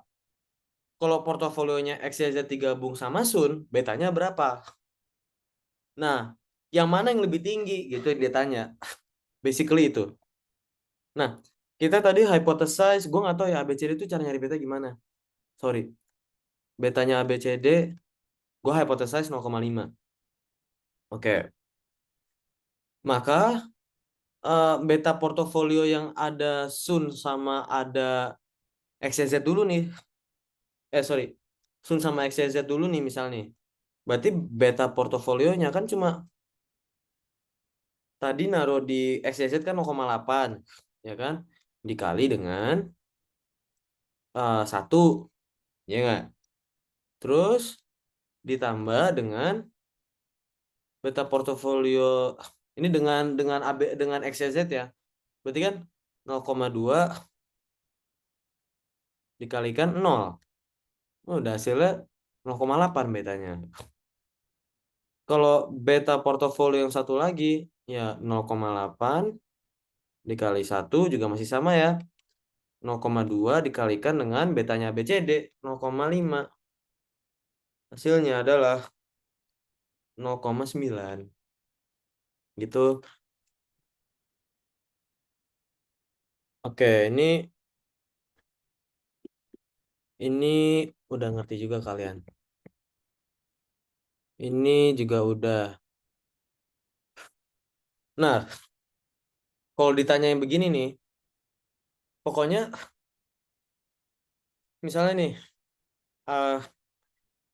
Kalau portofolionya XYZ digabung sama Sun, betanya berapa? Nah, yang mana yang lebih tinggi? Gitu yang dia tanya. Basically itu. Nah, kita tadi hypothesize, gue nggak tahu ya ABCD itu cara nyari beta gimana. Sorry. Betanya ABCD, gue hypothesize 0,5. Oke. Maka beta portofolio yang ada Sun sama ada XYZ dulu nih. Sorry. Sun sama XYZ dulu nih misalnya. Berarti beta portofolionya kan cuma tadi naruh di XYZ kan 0,8. Ya kan? Dikali dengan 1. Ya nggak? Terus ditambah dengan beta portofolio ini dengan AB dengan XYZ ya. Berarti kan 0,2 dikalikan 0. Udah hasilnya 0,8 betanya. Kalau beta portofolio yang satu lagi ya 0,8 dikali 1 juga masih sama ya. 0,2 dikalikan dengan betanya BCD 0,5. Hasilnya adalah 0,9. Gitu. Oke, ini udah ngerti juga kalian. Ini juga udah. Nah, kalau ditanya yang begini nih, pokoknya misalnya nih,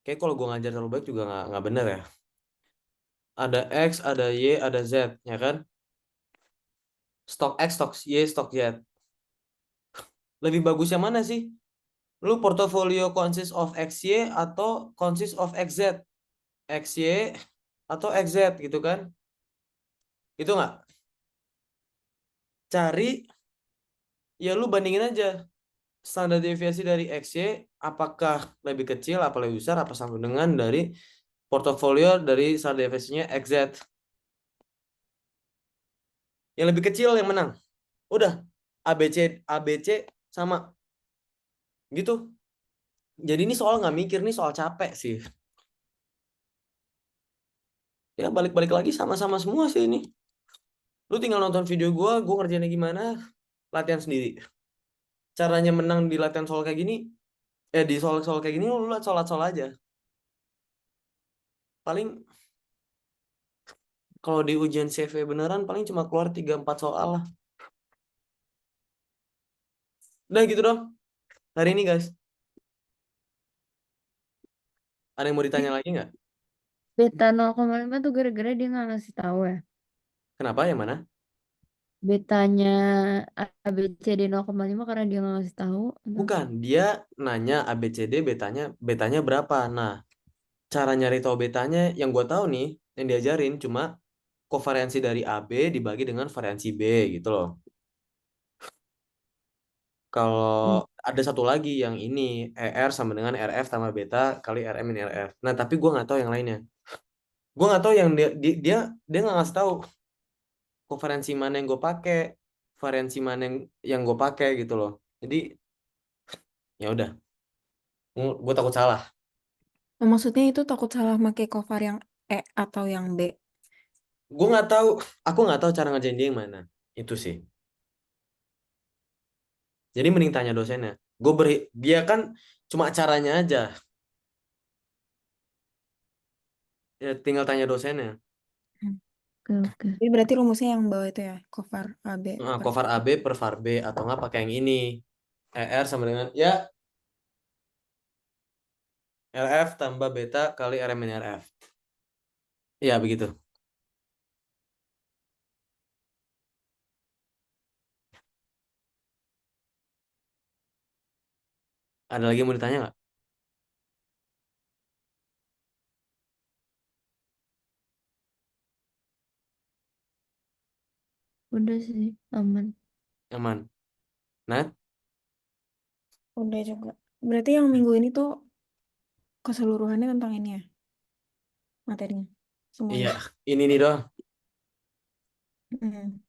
kayak kalau gue ngajar terlalu baik juga nggak bener ya. Ada X, ada Y, ada Z, ya kan? Stok X, stok Y, stok Z. Lebih bagus yang mana sih? Lu portofolio consist of XY atau consist of XZ? XY atau XZ gitu kan? Itu nggak? Cari, ya lu bandingin aja. Standar deviasi dari XY apakah lebih kecil, apa lebih besar, apa sama dengan dari portofolio dari standar deviasinya XZ. Yang lebih kecil yang menang. Udah, ABC sama gitu. Jadi ini soal nggak mikir, nih soal capek sih. Ya balik-balik lagi sama-sama semua sih ini. Lu tinggal nonton video gue ngerjainnya gimana, latihan sendiri. Caranya menang di latihan soal kayak gini, di soal-soal kayak gini lu liat soal aja. Paling kalau di ujian CV beneran paling cuma keluar 3-4 soal lah. Udah gitu dong. Hari ini guys. Ada yang mau ditanya lagi nggak? Beta 0,5 tuh gara-gara dia nggak ngasih tahu ya. Kenapa? Yang mana? Betanya ABCD 0,5 karena dia nggak ngasih tahu. Atau- Bukan, dia nanya ABCD betanya berapa. Nah, cara nyari tahu betanya yang gue tahu nih, yang diajarin cuma kovariansi dari AB dibagi dengan variansi B gitu loh. Hmm. Kalau ada satu lagi yang ini ER sama dengan RF tambah beta kali RM min RF. Nah, tapi gue nggak tahu yang lainnya. Gue nggak tahu yang dia nggak ngasih tahu kovariansi mana yang gue pakai, variansi mana yang gue pakai gitu loh. Jadi ya udah, gue takut salah. Nah, maksudnya itu takut salah pakai cover yang E atau yang B. Gue nggak tahu, aku nggak tahu cara ngerjain dia yang mana. Itu sih. Jadi mending tanya dosennya. Dia kan cuma caranya aja. Ya tinggal tanya dosennya. Hmm. Oke. Jadi berarti rumusnya yang bawah itu ya, cover AB Nah, per covar AB per var B atau nggak pakai yang ini. ER sama dengan ya LF tambah beta kali RM min RF. Iya begitu. Ada lagi yang mau ditanya nggak? Udah sih, aman. Aman. Nah, Udah juga. Berarti yang minggu ini tuh keseluruhannya tentang ini ya, materinya. iya Semuanya. ini nih doang. Mm.